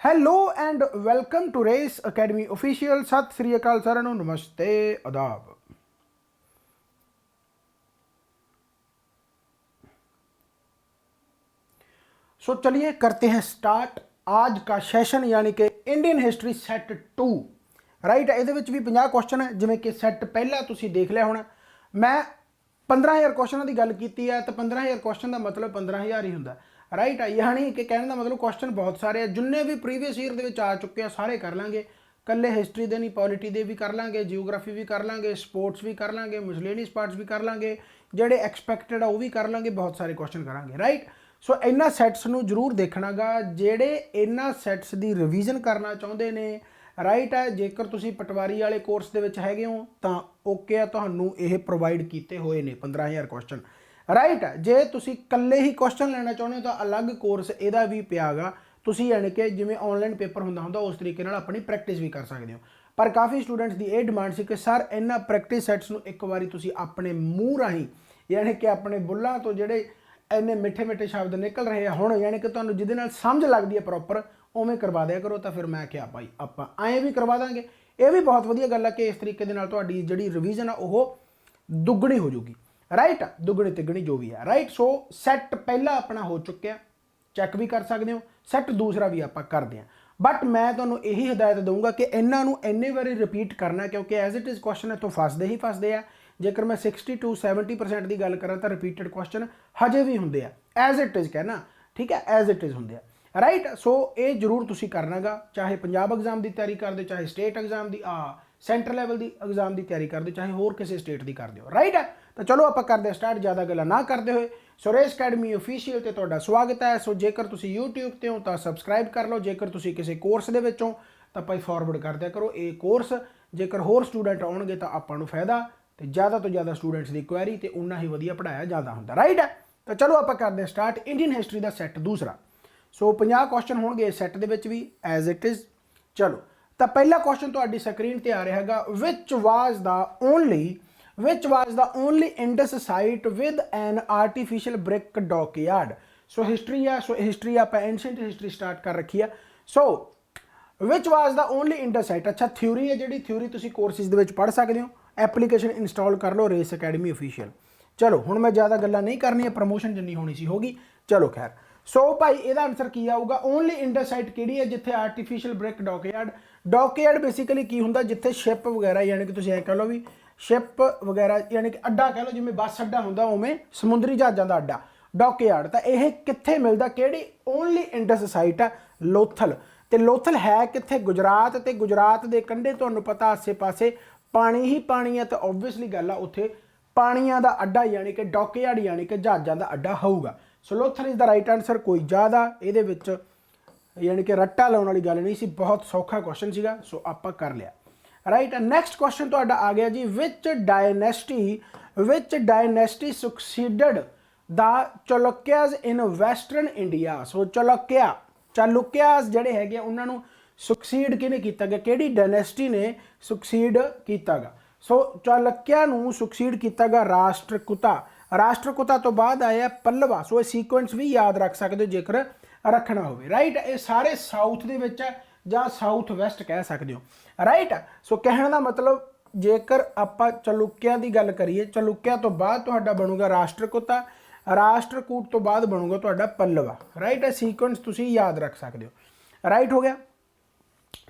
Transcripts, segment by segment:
Hello and welcome to Race Academy official. सत श्री अकाल साਰਿਆਂ ਨੂੰ नमस्ते आदाब। सो चलिए करते हैं स्टार्ट आज का सेशन यानी कि इंडियन हिस्टरी सैट 2 राइट। ये भी 50 क्वेश्चन है जिमें कि सैट पहला तुसी देख लिया होना। मैं 15,000 क्वेश्चनों की गल की है तो 15,000 क्वेश्चन का मतलब 15,000 ही होंगे राइट। यानी कि कहने का मतलब क्वेश्चन बहुत सारे हैं जिन्ने भी प्रीवियस ईयर के आ चुके हैं सारे कर लाँगे। कल्ले हिस्टरी के नहीं पॉलिटी के भी कर लाँगे, जियोग्राफी भी कर लाँगे, स्पोर्ट्स भी कर लाँगे, मिसलेनियस पार्ट्स भी कर लाँगे, जेडे एक्सपैक्टेड है वो भी कर लाँगे, बहुत सारे क्वेश्चन करांगे राइट। सो इन्होंने सैट्स को जरूर देखना गा जेडे इन्होंने सैट्स की रिवीजन करना चाहते हैं राइट है। जेकर तुसी पटवारी वाले कोर्स के हैगे हो तो ओके है, तो ये प्रोवाइड किए हुए ने 15,000 क्वेश्चन राइट। जे तुसी कल्ले ही क्वेश्चन लेना चाहते हो तो अलग कोर्स यदा भी पियागा। तुसी यानी कि जिमें ऑनलाइन पेपर होंदा उस तरीके अपनी प्रैक्टिस भी कर सकते हो। पर काफ़ी स्टूडेंट्स की यह डिमांड सी कि सर इन्होंने प्रैक्टिस सैट्स को एक बारी तुसी अपने मूँह राही यानी कि अपने बुल्लों तो जोड़े इन्ने मिठे मिठे शब्द निकल रहे हैं हुण यानी कि तुहानूं जिहदे नाल समझ लगती है प्रॉपर उवें करवा दिया करो। तो फिर मैं क्या भाई आपां ऐ भी करवा देंगे। ये भी बहुत वधिया गल है कि इस तरीके दे नाल तुहाडी जिहड़ी रिवीजन है वो दुगनी हो जूगी राइट, दुगनी तिगनी जो भी है राइट। सो सैट पहला अपना हो चुका चैक भी कर सकते हो, सैट दूसरा भी आप करते हैं। बट मैं तुहानूं यही हिदायत दूंगा कि इन्हों इन्ने बारी रिपीट करना क्योंकि एज इट इज़ क्वेश्चन इतों फसते ही फसते हैं। जेकर मैं 60 to 70% की गल करा तो रिपीटेड क्वेश्चन हजे भी होंगे एज इट इज़ कहना ठीक है, एज इट इज़ होंगे राइट। सो ये जरूर तुसी करना गा, चाहे पंजाब एग्जाम की तैयारी कर दो, चाहे स्टेट एग्जाम की सेंटर लैवल की एग्जाम की तैयारी कर दो, चाहे होर किसी स्टेट की कर दो राइट है। तो चलो आप करते स्टार्ट ज़्यादा गल्लां ना करते हुए। सुरेश अकैडमी ऑफिशियल ते तुहाडा स्वागत है। सो जेकर तुसी यूट्यूब ते हो तो सबसक्राइब कर लो, जेकर तुसी किसी कोर्स दे विच हो तो भाई फॉरवर्ड कर दिया करो ये कोर्स। जेकर होर स्टूडेंट आउणगे तो आपां नूं फायदा तो ज़्यादा स्टूडेंट्स की क्वेरी तो उन्ना ही वधिया पढ़ाया जाता होंगे राइट है। तो चलो आप करते स्टार्ट इंडियन हिस्टरी का सैट दूसरा। सो 50 क्वेश्चन होंगे सैट दे विच भी एज इट इज़। चलो तो पहला क्वेश्चन तुहाडी स्क्रीन ते आ रहा है which was the only Indus site with an artificial brick dockyard. So history है, सो हिस्टरी आप एंशिएंट हिस्टरी स्टार्ट कर रखी है। So which was the only Indus site. अच्छा थ्योरी है जी, थ्योरी तुसी कोर्सिस दे विच पढ़ सकते हो, एप्लीकेशन इंस्टॉल कर लो रेस अकैडमी ऑफिशियल। चलो हुण मैं ज़्यादा गल्लां नहीं करनी, प्रमोशन जिन्नी होनी सी होगी। चलो खैर सो भाई ਇਹਦਾ आंसर की आऊगा ओनली इंडस साइट ਕਿਹੜੀ है जिथे artificial brick dockyard. Dockyard basically की होंगे जिथे शिप वगैरह यानी कि तुसीं ऐ कह लो भी शिप वगैरह यानी कि अड्डा कह लो जिमें बस अड्डा होंगे उवें समुद्री जहाज़ों का अड्डा डॉकयार्ड। तो यह कित्थे मिलता किहड़ी ओनली इंडस साइट है लोथल। तो लोथल है कित्थे गुजरात, तो गुजरात के कंढे तुहानूं पता आसे पासे पानी ही पानी है। तो ओबवियसली गल है उत्थे पानियां दा अड्डा यानी कि डॉकयार्ड यानी कि जहाज़ों का अड्डा होगा। So Lothal is the right answer. कोई ज़्यादा ये यानी कि रट्टा लाने वाली गल नहीं सी, बहुत सौखा क्वेश्चन सीगा। सो आप कर लिया राइट। नैक्सट क्वेश्चन तो आ गया जी which dynasty succeeded the Chalukyas in western India. So Chalukyas जिहड़े हैगे उन्होंने सुक्सीड किने कीता गया, किहड़ी डायनेस्टी ने सुक्सीड कीता गा। सो चालुक्या नूं सुक्सीड कीता गा राष्ट्रकूता तो बाद आया पल्लवा। सो ये सीक्वेंस भी याद रख सकते हो जेकर रखना हो राइट। ये सारे साउथ दे विच है जां साउथ वैसट कह सकते हो राइट। सो कहने का मतलब जेकर आप चालुक्या की गल करिए, चालुक्या तो बाद तुहाडा बनूगा राष्ट्रकूट तो बाद बनूगा तुहाडा पल्लवा राइट। है सीक्वेंस तुसीं याद रख सकते हो राइट हो गया।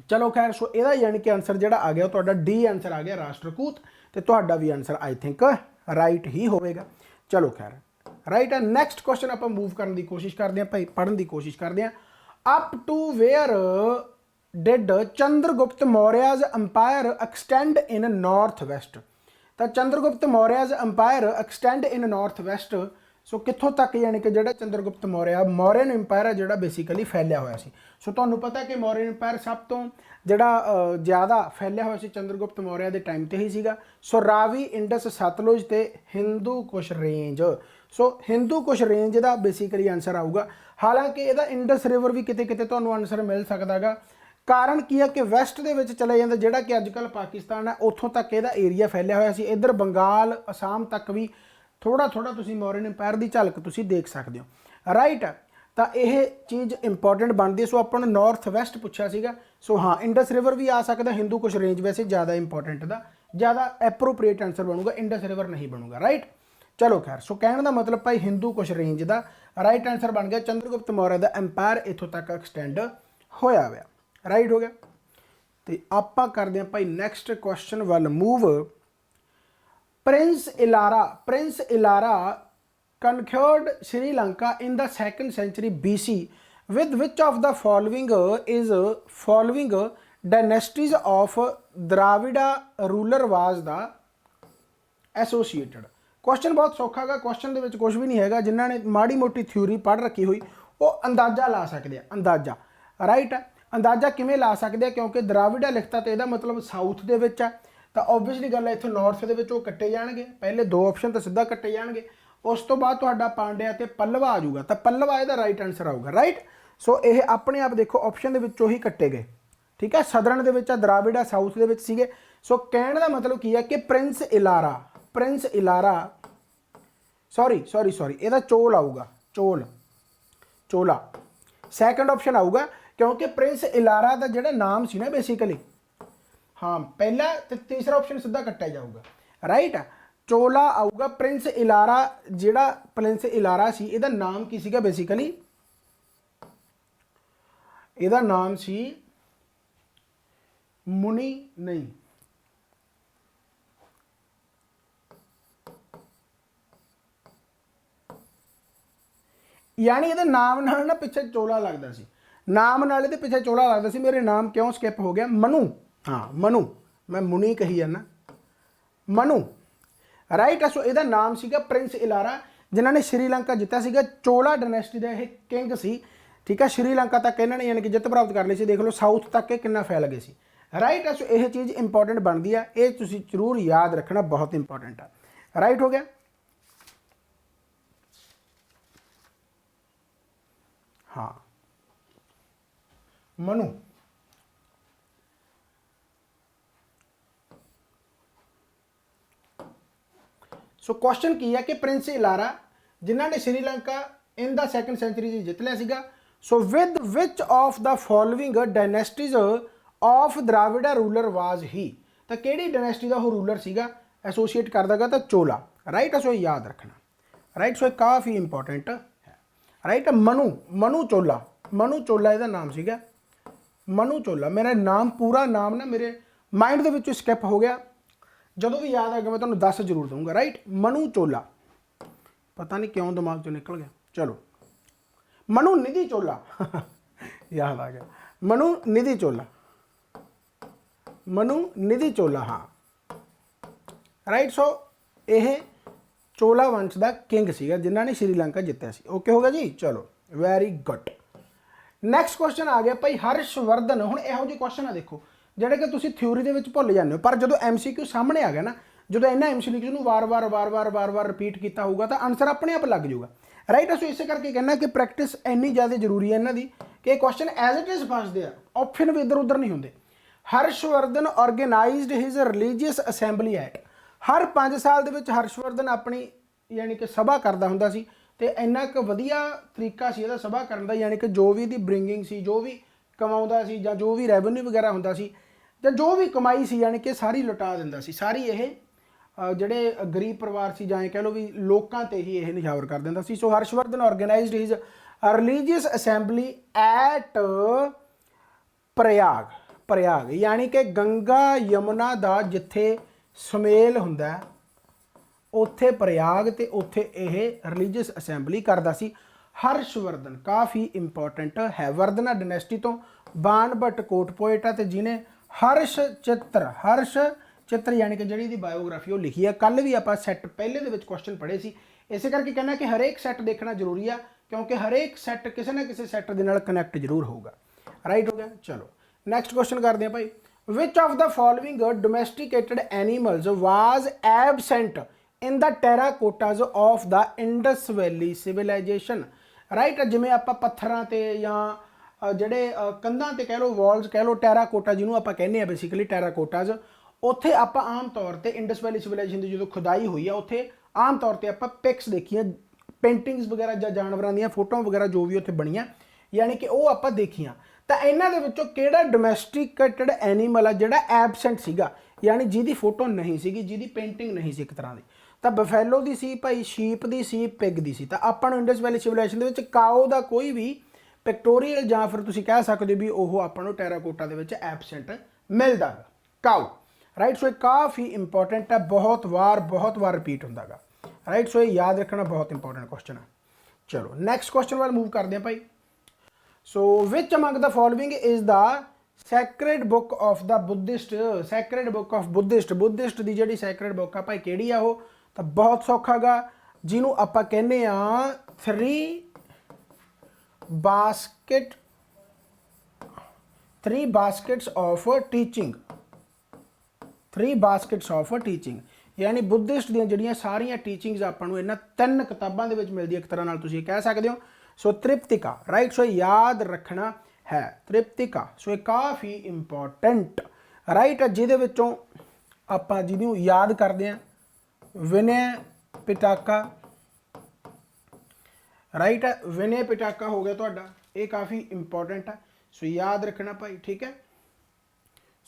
चलो खैर सो यदा यानी कि आंसर जो आ गया तुहाडा डी आंसर आ गया राष्ट्रकूट, तो तुहाडा भी आंसर आई थिंक राइट ही होगा। चलो खैर राइट है। नैक्सट क्वेश्चन आप मूव करने की कोशिश करते हैं भाई, पढ़ने की कोशिश करते हैं। Up to where did Chandragupta Maurya's empire extend in north west. तो Chandragupta Maurya's empire extend in north west. So कितों तक यानी कि जो चंद्रगुप्त मौर्यन अंपायर है जो बेसिकली फैलिया हुआ सी। सो तुहानूं पता है कि मौर्यन अंपायर सब तो जोड़ा ज़्यादा फैलिया हुआ सी चंद्रगुप्त मौर्य के टाइम ते ही सीगा। सो रावी इंडस सतलुज ते हिंदू कुश रेंज। सो हिंदू कुश रेंज का बेसिकली आंसर आऊगा। हालांकि यदा इंडस रिवर भी किते किते तुहानूं आंसर मिल सकता गा। कारण की है कि वैसट दे विच चले जांदा जिहड़ा कि अजकल पाकिस्तान है उत्थों तक इहदा एरिया फैलिया हुआ सी। इधर बंगाल असम तक भी थोड़ा तुसीं मौर्यन अंपायर की झलक तुसीं देख सकते हो राइट। ਤਾਂ ਇਹ ਚੀਜ਼ ਇੰਪੋਰਟੈਂਟ ਬਣਦੀ ਹੈ। ਸੋ ਆਪਾਂ ਨੂੰ ਨਾਰਥ ਵੈਸਟ ਪੁੱਛਿਆ ਸੀਗਾ। ਸੋ ਹਾਂ, ਇੰਡਸ ਰਿਵਰ ਵੀ ਆ ਸਕਦਾ, ਹਿੰਦੂ ਕੁਸ਼ ਰੇਂਜ ਵੈਸੇ ਜ਼ਿਆਦਾ ਇੰਪੋਰਟੈਂਟ ਦਾ, ਜ਼ਿਆਦਾ ਐਪਰੋਪ੍ਰੀਏਟ ਆਂਸਰ ਬਣੂਗਾ, ਇੰਡਸ ਰਿਵਰ ਨਹੀਂ ਬਣੂਗਾ, ਰਾਈਟ। ਚਲੋ ਖੈਰ, ਸੋ ਕਹਿਣ ਦਾ ਮਤਲਬ ਭਾਈ ਹਿੰਦੂ ਕੁਸ਼ ਰੇਂਜ ਦਾ ਰਾਈਟ ਆਂਸਰ ਬਣ ਗਿਆ। ਚੰਦਰਗੁਪਤ ਮੌर्य ਦਾ ਐਮਪਾਇਰ ਇੱਥੋਂ ਤੱਕ ਐਕਸਟੈਂਡ ਹੋਇਆ ਹੋਇਆ, ਰਾਈਟ ਹੋ ਗਿਆ। ਤੇ ਆਪਾਂ ਕਰਦੇ ਹਾਂ ਭਾਈ ਨੈਕਸਟ ਕੁਐਸਚਨ ਵੱਲ move. Prince Elara conquered Sri Lanka in the 2nd century BC with which of the following dynasties of Dravida ruler was the associated। Question बहुत सौखा गा, क्वेश्चन ਦੇ ਵਿੱਚ ਕੁਝ ਵੀ ਨਹੀਂ ਹੈਗਾ। ਜਿਨ੍ਹਾਂ ਨੇ ਮਾੜੀ ਮੋਟੀ ਥਿਊਰੀ ਪੜ੍ਹ ਰੱਖੀ ਹੋਈ ਉਹ ਅੰਦਾਜ਼ਾ ਲਾ ਸਕਦੇ ਆ, ਅੰਦਾਜ਼ਾ, ਰਾਈਟ। ਅੰਦਾਜ਼ਾ ਕਿਵੇਂ ਲਾ ਸਕਦੇ ਆ, ਕਿਉਂਕਿ ਦਰਾਵਿਡਾ ਲਿਖਤਾ ਤੇ ਇਹਦਾ ਮਤਲਬ ਸਾਊਥ ਦੇ ਵਿੱਚ ਆ, ਤਾਂ ਓਬਵੀਅਸਲੀ ਗੱਲ ਹੈ ਇੱਥੋਂ ਨਾਰਥ ਦੇ ਵਿੱਚ ਉਹ ਕੱਟੇ ਜਾਣਗੇ। ਪਹਿਲੇ ਦੋ ਆਪਸ਼ਨ ਤਾਂ ਸਿੱਧਾ ਕੱਟੇ ਜਾਣਗੇ, ਉਸ ਤੋਂ ਬਾਅਦ ਤੁਹਾਡਾ ਪਾਂਡਿਆ ਤੇ ਪੱਲਵਾ ਆ ਜਾਊਗਾ, ਤਾਂ ਪੱਲਵਾ ਇਹਦਾ ਰਾਈਟ ਆਂਸਰ ਆਊਗਾ, ਰਾਈਟ। ਸੋ ਇਹ ਆਪਣੇ ਆਪ ਦੇਖੋ ਆਪਸ਼ਨ ਦੇ ਵਿੱਚੋਂ ਹੀ ਕੱਟੇ ਗਏ, ਠੀਕ ਹੈ। ਸਦਰਨ ਦੇ ਵਿੱਚ ਆ, ਦਰਾਵਿਡਾ ਸਾਊਥ ਦੇ ਵਿੱਚ ਸੀਗੇ। ਸੋ ਕਹਿਣ ਦਾ ਮਤਲਬ ਕੀ ਹੈ ਕਿ ਪ੍ਰਿੰਸ ਇਲਾਰਾ ਸੌਰੀ ਇਹਦਾ ਚੋਲ ਆਊਗਾ, ਚੋਲਾ ਸੈਕੰਡ ਆਪਸ਼ਨ ਆਊਗਾ, ਕਿਉਂਕਿ ਪ੍ਰਿੰਸ ਇਲਾਰਾ ਦਾ ਜਿਹੜਾ ਨਾਮ ਸੀ ਨਾ ਬੇਸਿਕਲੀ, ਹਾਂ ਪਹਿਲਾ ਤੇ ਤੀਸਰਾ ਆਪਸ਼ਨ ਸਿੱਧਾ ਕੱਟਿਆ ਜਾਊਗਾ, ਰਾਈਟ। ਚੋਲਾ ਆਊਗਾ। ਪ੍ਰਿੰਸ ਇਲਾਰਾ, ਜਿਹੜਾ ਪ੍ਰਿੰਸ ਇਲਾਰਾ ਸੀ ਇਹਦਾ ਨਾਮ ਕੀ ਸੀਗਾ ਬੇਸਿਕਲੀ, ਇਹਦਾ ਨਾਮ ਸੀ ਮੁਨੀ, ਨਹੀਂ यानी ਇਹਦੇ ਨਾਮ ਨਾਲ ਨਾ ਪਿੱਛੇ ਚੋਲਾ ਲੱਗਦਾ ਸੀ, ਨਾਮ ਨਾਲ ਇਹਦੇ ਪਿੱਛੇ ਚੋਲਾ ਲੱਗਦਾ ਸੀ। ਮੇਰੇ ਨਾਮ ਕਿਉਂ ਸਕਿਪ ਹੋ ਗਿਆ, ਮਨੂ, ਹਾਂ ਮਨੂ, ਮੈਂ ਮੁਨੀ ਕਹੀ ਜਾਂਦਾ, ਮਨੂ, ਰਾਈਟ। ਸੋ ਇਹਦਾ ਨਾਮ ਸੀਗਾ ਪ੍ਰਿੰਸ ਇਲਾਰਾ, ਜਿਨ੍ਹਾਂ ਨੇ ਸ਼੍ਰੀਲੰਕਾ ਜਿੱਤਿਆ ਸੀਗਾ। ਚੋਲਾ ਡਾਇਨੈਸਟੀ ਦਾ ਇਹ ਕਿੰਗ ਸੀ, ਠੀਕ ਹੈ। ਸ਼੍ਰੀਲੰਕਾ ਤੱਕ ਇਹਨਾਂ ਨੇ ਯਾਨੀ ਕਿ ਜਿੱਤ ਪ੍ਰਾਪਤ ਕਰ ਲਈ ਸੀ। ਦੇਖ ਲਓ ਸਾਊਥ ਤੱਕ ਇਹ ਕਿੰਨਾ ਫੈਲ ਗਏ ਸੀ, ਰਾਈਟ। ਸੋ ਇਹ ਚੀਜ਼ ਇੰਪੋਰਟੈਂਟ ਬਣਦੀ ਆ, ਇਹ ਤੁਸੀਂ ਜ਼ਰੂਰ ਯਾਦ ਰੱਖਣਾ, ਬਹੁਤ ਇੰਪੋਰਟੈਂਟ ਆ, ਰਾਈਟ ਹੋ ਗਿਆ। हाँ मनु, सो क्वेश्चन की है कि प्रिंस इलारा जिन्हों ने Sri Lanka in the 2nd century जित लिया सीगा। So with which of the following dynasties of Dravida ruler was he, तो केड़ी डायनेस्टी का रूलर सीगा एसोसीएट करदा गा, तो चोला, राइट। सो याद रखना, राइट। सो काफ़ी इंपॉर्टेंट है, राइट। मनु चोला ਇਹਦਾ ਨਾਮ ਸੀਗਾ, मनु चोला। मेरा नाम पूरा नाम ना मेरे माइंड ਦੇ ਵਿੱਚੋਂ ਸਕਿਪ ਹੋ ਗਿਆ, ਜਦੋਂ ਵੀ ਯਾਦ ਆ ਗਿਆ मैं ਤੁਹਾਨੂੰ ਦੱਸ ਜ਼ਰੂਰ ਦਊਂਗਾ, ਰਾਈਟ। मनु चोला, पता नहीं क्यों दिमाग चों निकल गया। चलो मनु निधि चोला याद आ गया, मनु निधि चोला, हाँ राइट। सो ਇਹ चोला वंश का किंग सीगा जिन्हों ने श्रीलंका जितया सी। ओके हो गया जी, चलो वैरी गुड। नैक्सट क्वेश्चन आ गया भाई हर्षवर्धन। हुण इहो ਜਿਹੇ क्वेश्चन आ देखो ਜਿਹੜੇ कि तुसीं थ्योरी ਦੇ ਵਿੱਚ ਭੁੱਲ ਜਾਂਦੇ ਹੋ, पर जो MCQ सामने आ गया ना, जो इन्होंने MCQ ਨੂੰ ਵਾਰ-ਵਾਰ रिपीट किया होगा तो आंसर अपने आप लग जाऊगा, राइट। सो इस करके कहना कि प्रैक्टिस इन्नी ज़्यादा जरूरी है इन्हों की कि क्वेश्चन एज इट इज़ फसते हैं, ऑप्शन भी इधर उधर नहीं होंगे। Harshavardhana organised his religious assembly at, हर 5 साल ਦੇ ਵਿੱਚ हर्षवर्धन अपनी यानी कि सभा करता हुंदा सी, ते इन्ना क वधिया तरीका सी इहदा सभा करन दा, यानी कि जो भी इहदी ब्रिंगिंग सी, जो भी कमाउंदा सी जां जो भी रेवन्यू वगैरह हुंदा सी जां जो भी कमाई सी, यानी कि सारी लुटा दिंदा सी, सारी ये ਜਿਹੜੇ गरीब परिवार सी जां कह लो भी लोकां ते ही ये निछावर कर दिंदा सी। So Harshavardhana organised his religious assembly at Prayag, यानी कि गंगा यमुना दा जिथे सुमेल हुंदा उत्थे प्रयाग ते उत्थे यह रिलीजियस असैंबली करता सी हर्षवर्धन। काफ़ी इंपॉर्टेंट है, वर्धना डायनेस्टी तो बाणभट्ट कोट पोएट है, जिन्हें हर्ष चित्र यानी कि जी बायोग्राफी वो लिखी है। कल भी आप सैट पहले दे विच क्वेश्चन पढ़े सी, इस करके कहना कि हरेक सैट देखना जरूरी है, क्योंकि हरेक सैट किसी ना किसी सैट के नाल कनैक्ट जरूर होगा, राइट हो गया। चलो नैक्सट क्वेश्चन करते हैं भाई, which of the following domesticated animals was absent in the terracottas of the Indus valley civilisation, right. जिमें आप पत्थर से या जोड़े कंधा ते कह लो, वॉल्स कह लो, टेराकोटा जिन्होंने आप कहने बेसिकली टेराकोटाज, उत्थे आप आम तौर पर इंडस वैली सिविलाइजेशन की जो खुदाई हुई है उत्थे आम तौर पर आप पिक्स देखिए, पेंटिंग्स वगैरह ਜਾਂ ਜਾਨਵਰਾਂ ਦੀਆਂ ਫੋਟੋਆਂ ਵਗੈਰਾ ਜੋ ਵੀ ਉੱਥੇ ਬਣੀਆਂ ਯਾਨੀ ਕਿ ਉਹ ਆਪਾਂ ਦੇਖੀਆਂ ਤਾਂ ਇਹਨਾਂ ਦੇ ਵਿੱਚੋਂ ਕਿਹੜਾ ਡੋਮੈਸਟਿਕੇਟਡ ਐਨੀਮਲ ਆ ਜਿਹੜਾ ਐਬਸੈਂਟ ਸੀਗਾ ਯਾਨੀ ਜਿਹਦੀ ਫੋਟੋ ਨਹੀਂ ਸੀਗੀ ਜਿਹਦੀ ਪੇਂਟਿੰਗ ਨਹੀਂ ਸੀ ਇੱਕ ਤਰ੍ਹਾਂ ਦੀ ਤਾਂ ਬਫੈਲੋ ਦੀ ਸੀ ਭਾਈ ਸ਼ੀਪ ਦੀ ਸੀ ਪਿਗ ਦੀ ਸੀ ਤਾਂ ਆਪਾਂ ਨੂੰ ਇੰਡਸ ਵੈਲੀ ਸਿਵਲਾਈਜੇਸ਼ਨ ਦੇ ਵਿੱਚ ਕਾਓ ਦਾ ਕੋਈ ਵੀ ਪਿਕਟੋਰੀਅਲ ਜਾਂ ਫਿਰ ਤੁਸੀਂ ਕਹਿ ਸਕਦੇ ਹੋ ਵੀ ਉਹ ਆਪਾਂ ਨੂੰ ਟੈਰਾਕੋਟਾ ਦੇ ਵਿੱਚ ਐਬਸੈਂਟ ਮਿਲਦਾ ਗਾ ਕਾਓ ਰਾਈਟ ਸੋ ਇਹ ਕਾਫੀ ਇੰਪੋਰਟੈਂਟ ਹੈ ਬਹੁਤ ਵਾਰ ਰਿਪੀਟ ਹੁੰਦਾ ਗਾ ਰਾਈਟ ਸੋ ਇਹ ਯਾਦ ਰੱਖਣਾ ਬਹੁਤ ਇੰਪੋਰਟੈਂਟ ਕੁਐਸਚਨ ਹੈ ਚਲੋ ਨੈਕਸਟ ਕੁਐਸਚਨ ਵੱਲ ਮੂਵ ਕਰਦੇ ਹਾਂ ਭਾਈ so which among the following is the sacred book of the Buddhist sacred book of Buddhist ਦੀ ਜਿਹੜੀ ਸੈਕਰੇਡ ਬੁੱਕ ਆ ਭਾਈ ਕਿਹੜੀ ਆ ਉਹ ਤਾਂ ਬਹੁਤ ਸੌਖਾ ਗਾ ਜਿਹਨੂੰ ਆਪਾਂ ਕਹਿੰਦੇ ਆ 3 baskets of teaching यानी बुद्धिस्ट ਦੀਆਂ ਜਿਹੜੀਆਂ ਸਾਰੀਆਂ ਟੀਚਿੰਗਸ ਆਪਾਂ ਨੂੰ ਇਹਨਾਂ 3 ਕਿਤਾਬਾਂ ਦੇ ਵਿੱਚ ਮਿਲਦੀ ਇੱਕ ਤਰ੍ਹਾਂ ਨਾਲ ਤੁਸੀਂ ਕਹਿ ਸਕਦੇ ਹੋ ਸੋ ਤ੍ਰਿਪਤਿਕਾ ਰਾਈਟ ਸੋ ਯਾਦ ਰੱਖਣਾ ਹੈ ਤ੍ਰਿਪਤਿਕਾ ਸੋ ਇਹ ਕਾਫੀ ਇੰਪੋਰਟੈਂਟ ਰਾਈਟ ਜਿਹਦੇ ਵਿੱਚੋਂ ਆਪਾਂ ਜਿਹਨੂੰ ਯਾਦ ਕਰਦੇ ਆ ਵਿਨੈ ਪਿਟਾਕਾ ਰਾਈਟ ਵਿਨੈ ਪਿਟਾਕਾ ਹੋ ਗਿਆ ਤੁਹਾਡਾ ਇਹ ਕਾਫੀ ਇੰਪੋਰਟੈਂਟ ਹੈ ਸੋ याद रखना भाई ठीक है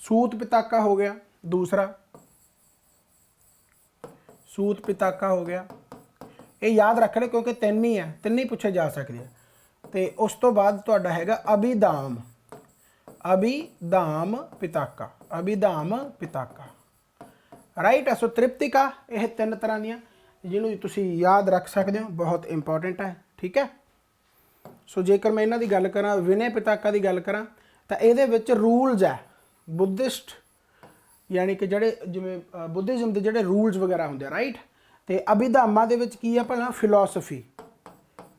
सूत पिताका हो गया दूसरा सूत पिताका हो गया ये याद रख ले क्योंकि 3 ही है 3 ही पूछे जा सकते हैं तो उस तो बाद तुहाडा हैगा अभिधाम पिताका राइट है सो तृप्तिका यह 3 तरह दियाँ जिन्होंने तुसी याद रख सकते हो बहुत इंपॉर्टेंट है ठीक है सो जेकर मैं इन्हां दी गल करा विनय पिताका की गल करा तो ये रूल्स है बुद्धिस्ट यानी कि जड़े जिमें बुद्धिज़म के जोड़े रूल्स वगैरह होंगे राइट तो अभिधामा दे विच की है भला फिलोसफी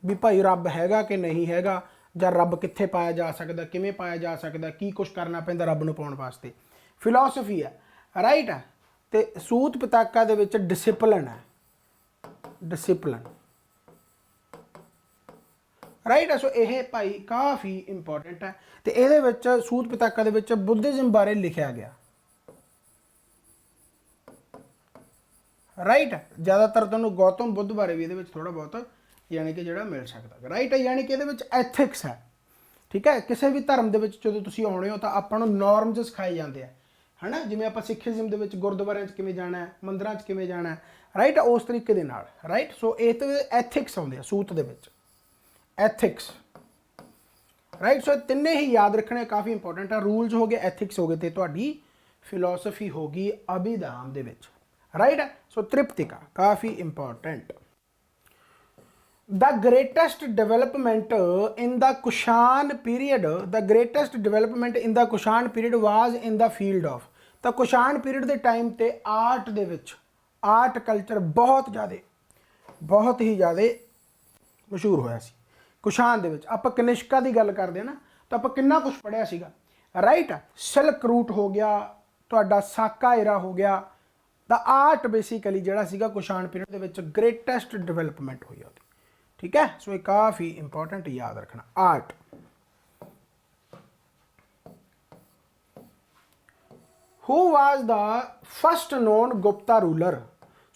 भी भाई रब हैगा कि नहीं हैगा जां रब कित्थे पाया जा सकता किवें पाया जा सकता की कुछ करना पैंदा रब नूं पाउण वास्ते फिलोसफी है राइट है तो सूत पिताका दे विच डिसिपलिन है डिसिपलिन राइट है सो यह भाई काफ़ी इंपॉर्टेंट है तो ये सूत पिताका दे बुद्धिज़म बारे लिखा गया राइट ज़्यादातर तुहानूं गौतम बुद्ध बारे भी ये थोड़ा बहुत यानी कि जोड़ा मिल सकता राइट है यानी कि ये एथिक्स है ठीक है किसी भी धर्म के जो तुम आने हो तो आपां नूं नॉर्म्स सिखाए जाते हैं है ना जिवें आपां सिखिज़म के गुरुद्वारे किवें जाना है मंदिरां किवें जाना है राइट उस तरीके दे नाल राइट सो ये तो एथिक्स आउंदे सूत दे विच एथिक्स राइट सो तिन्ने ही याद रखने काफ़ी इंपॉर्टेंट है रूल्स हो गए एथिक्स हो गए तो तुहाडी फिलोसफी होगी अभिधाम दे विच राइट है सो तृप्तिका काफ़ी important the greatest development in the Kushan period was in the field of तो कुशान पीरियड के टाइम ते आर्ट दे विच आर्ट कल्चर बहुत ही ज़्यादा मशहूर होया सी कुशान दे विच आपां कनिष्का की गल करते हैं ना तो आप कितना कुछ पढ़िया सीगा राइट सिल्क रूट हो गया तुहाडा साका एरा हो गया द आर्ट बेसिकली जिहड़ा सीगा Kushan period they which greatest development हुई होती ठीक है सो ये काफ़ी इंपॉर्टेंट याद रखना art who was the first known Gupta ruler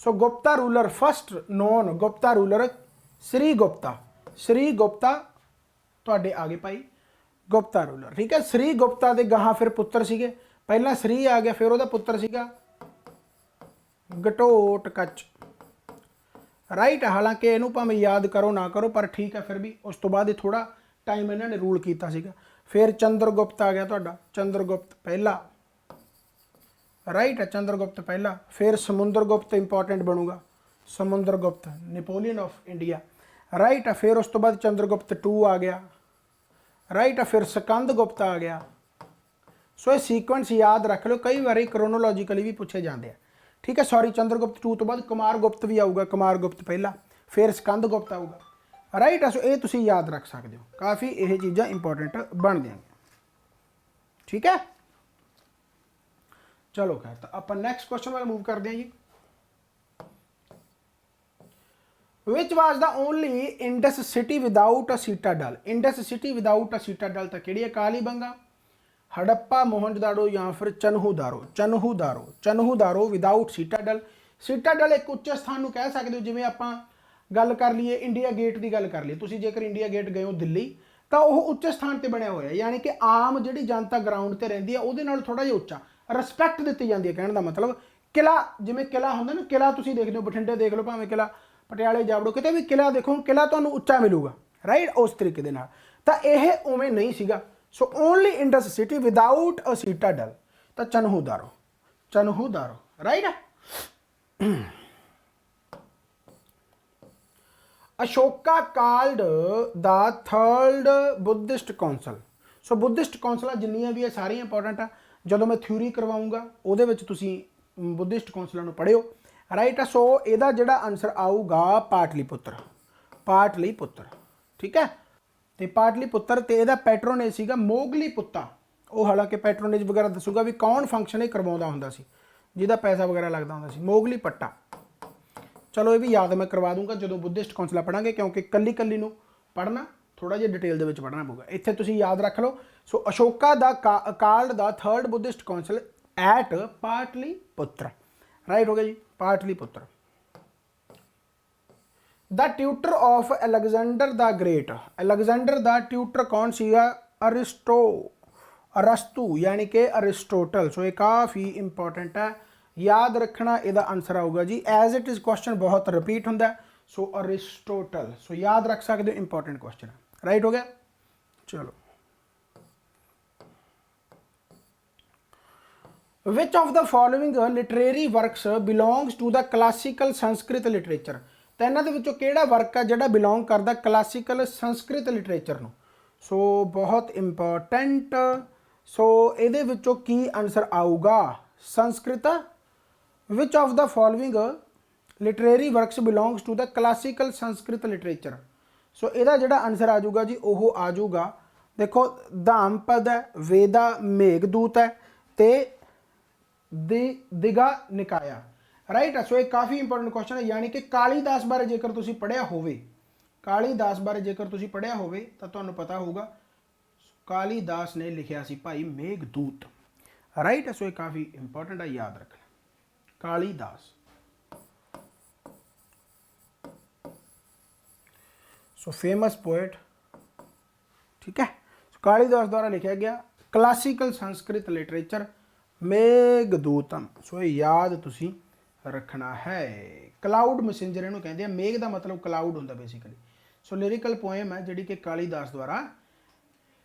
so Gupta ruler first known Gupta ruler Shri Gupta तुहाडे आ गए भाई गुप्ता रूलर ठीक है श्री गुप्ता के गाहां फिर पुत्र सीगे पहला श्री आ गया फिर वह पुत्र सीगा घटोटकच राइट हालांकि इनू भावें याद करो ना करो पर ठीक है फिर भी उस तो बाद थोड़ा टाइम इन्होंने रूल किया सीगा फिर चंद्रगुप्त आ गया तुहाडा चंद्रगुप्त पहला राइट है चंद्रगुप्त पहला फिर समुद्रगुप्त इंपॉर्टेंट बनूगा Samudragupta Napoleon of India right है फिर उस तो बाद चंद्रगुप्त 2 आ गया राइट है फिर स्कंदगुप्त आ गया सो ये सीक्वेंस याद रख लो कई बार क्रोनोलॉजिकली भी पूछे जाते हैं ठीक है सॉरी चंद्रगुप्त 2 तो बाद कुमारगुप्त भी आऊगा कुमारगुप्त पहला फिर स्कंदगुप्त आऊगा राइट है सो ये तुसीं याद रख सकते हो काफ़ी यह चीज़ां इंपॉर्टेंट बन देंगे ठीक है चलो खैर तो आप नेक्स्ट क्वेश्चन वाल मूव करते हैं जी Which was the only Indus city without a citadel? Indus city without a citadel तो किहड़ी है कालीबंगा हड़प्पा मोहनजोदाड़ो या फिर चन्हूदारो विदाउट सीटाडल सीटाडल एक उच्च स्थान कह सकते हो जिवें आपां गल कर लीए इंडिया गेट की गल कर लीए, तुसीं जेकर इंडिया गेट गए हो दिल्ली तो वह उच्च स्थान पर बनया होया, यानी कि आम जी जनता ग्राउंड पर रहिंदी है उहदे नाल थोड़ा जिहा उच्चा रिस्पैक्ट दी जाती है। कहने का मतलब किला जिमें किला होंदा ना, किला तुसीं देखदे हो बठिंडे देख लो भावें किला, पटियाले जावड़ो किते भी किला देखो, किला तुहानूं उच्चा मिलूगा राइट उस तरीके दे नाल। तां इह उवें नहीं सीगा। So only Indus city without a citadel, तो Chanhudaro, Chanhudaro right. Ashoka called the third Buddhist council. So Buddhist कौंसलां जिन्नियां भी है सारियां इंपोर्टेंट आ, ਜਦੋਂ मैं थ्योरी करवाऊँगा ਉਹਦੇ ਵਿੱਚ ਤੁਸੀਂ बुद्धिस्ट कौंसलों ਨੂੰ ਪੜ੍ਹਿਓ राइट। सो ਇਹਦਾ ਜਿਹੜਾ आंसर ਆਊਗਾ ਪਾਟਲੀਪੁੱਤਰ, ਪਾਟਲੀਪੁੱਤਰ ठीक है। तो पाटलीपुत्र तो यदा पैट्रोनेज सीगा मोगली पुत्ता, वो हालांकि पैट्रोनेज वगैरह दसूगा भी कौन फंक्शन ही करवाउंदा हुंदा सी जिहदा पैसा वगैरह लगता हुंदा सी, मोगली पट्टा। चलो ये भी याद मैं करवा दूंगा जो बुद्धिस्ट कौंसला पढ़ांगे, क्योंकि कली कली नूं पढ़ना थोड़ा जिहा डिटेल दे विच पढ़ना पऊगा। इत्थे तुसीं याद रख लो। सो अशोका दा called the third Buddhist council at Pataliputra, right हो गया जी, Pataliputra. The tutor of Alexander the great, Alexander the tutor कौन सीगा? अरस्तु यानी कि अरिस्टोटल। सो ये काफ़ी इंपॉर्टेंट है, याद रखना। इसका आंसर आऊगा जी एज इट इज़, क्वेश्चन बहुत रिपीट होंगे। सो अरिस्टोटल, सो याद रख सकते हो, इंपॉर्टेंट क्वेश्चन, राइट हो गया। चलो, which of the following literary works belongs to the classical Sanskrit literature. तो इन्हों के किहड़ा वर्क है जिहड़ा बिलोंग करता क्लासिकल संस्कृत लिटरेचर नूं। सो बहुत इंपॉर्टेंट। सो इहदे विचों की आंसर आऊगा? Sanskrit. Which of the following literary works belongs to the classical Sanskrit literature. So इहदा जिहड़ा आंसर आ जाऊगा जी वो आ जाऊगा, देखो धामपद है, वेदा, मेघदूत है ते दिगा निकाया, राइट। सो ये काफ़ी इंपॉर्टेंट क्वेश्चन है। यानी कि कालीदास बारे जेकर तुसीं पढ़िया होवे, कालीदास बारे जेकर तुसीं पढ़िया होवे तो तुहानूं पता होगा कालीदास ने लिखिया सी भाई मेघदूत, राइट। सो ये काफ़ी इंपॉर्टेंट है, याद रखना। कालीदास, सो फेमस पोएट, ठीक है। सो कालीदास द्वारा लिखा गया क्लासिकल संस्कृत लिटरेचर मेघदूतम। सो ये याद तुसीं रखना है। क्लाउड मैसेंजर इन्हों कहते हैं, मेघ का मतलब क्लाउड होंदा बेसिकली। सो लिरिकल पोएम है जिहड़ी कि कालीदास द्वारा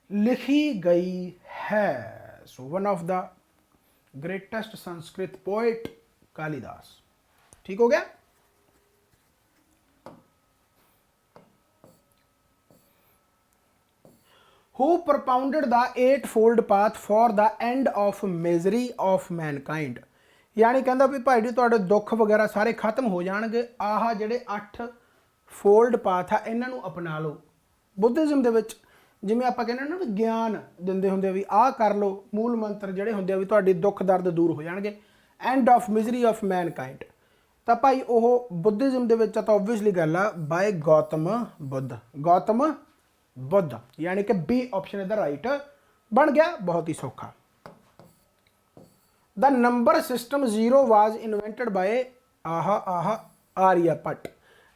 लिखी गई है। So one of the greatest Sanskrit poet Kalidas, ठीक हो गया। Who propounded the eightfold path for the end of misery of mankind। यानी कहता भी भाई जी तुहाडे दुख वगैरह सारे खत्म हो जाएंगे, आह जिहड़े 8 फोल्ड पाथ आ इन्हों अपना लो। बुद्धिज़म दे विच जिवें आपां कहने ना ज्ञान दिंदे हुंदे भी आह कर लो, मूल मंत्र जिहड़े हुंदे भी तुहाडी दुख दर्द दूर हो जाएंगे, end of misery of Mankind. तो भाई वह बुद्धिज़म दे विच तां ओबवियसली गल आ बाय गौतम बुद्ध, गौतम बुद्ध, यानी कि बी ऑप्शन इधर राइट बन गया, बहुत ही सौखा। The number system zero was invented by Aryabhata,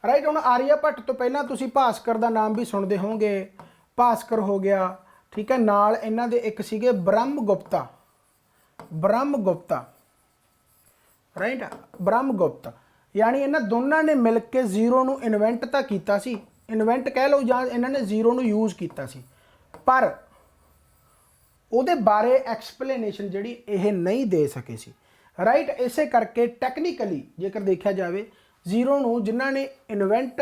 right. हुण आर्यभट्ट तो पहला तुसी भास्कर का नाम भी सुनते होंगे, भास्कर हो गया, ठीक है। नाल इन्हां दे एक सीगे ब्रह्मगुप्ता, ब्रह्मगुप्ता, राइट, ब्रह्मगुप्त। यानी इन्हां दोनों ने मिल के जीरो नूं इन्वेंट तां कीता सी, इन्वेंट कह लो जां इन्होंने जीरो नूं यूज़ किया सी, पर उहदे बारे एक्सप्लेनेशन जिहड़ी यह नहीं दे सके सी, राइट। इसे करके टैक्नीकली जेकर देखा जाए जीरो नूं जिन्हां ने इन्वेंट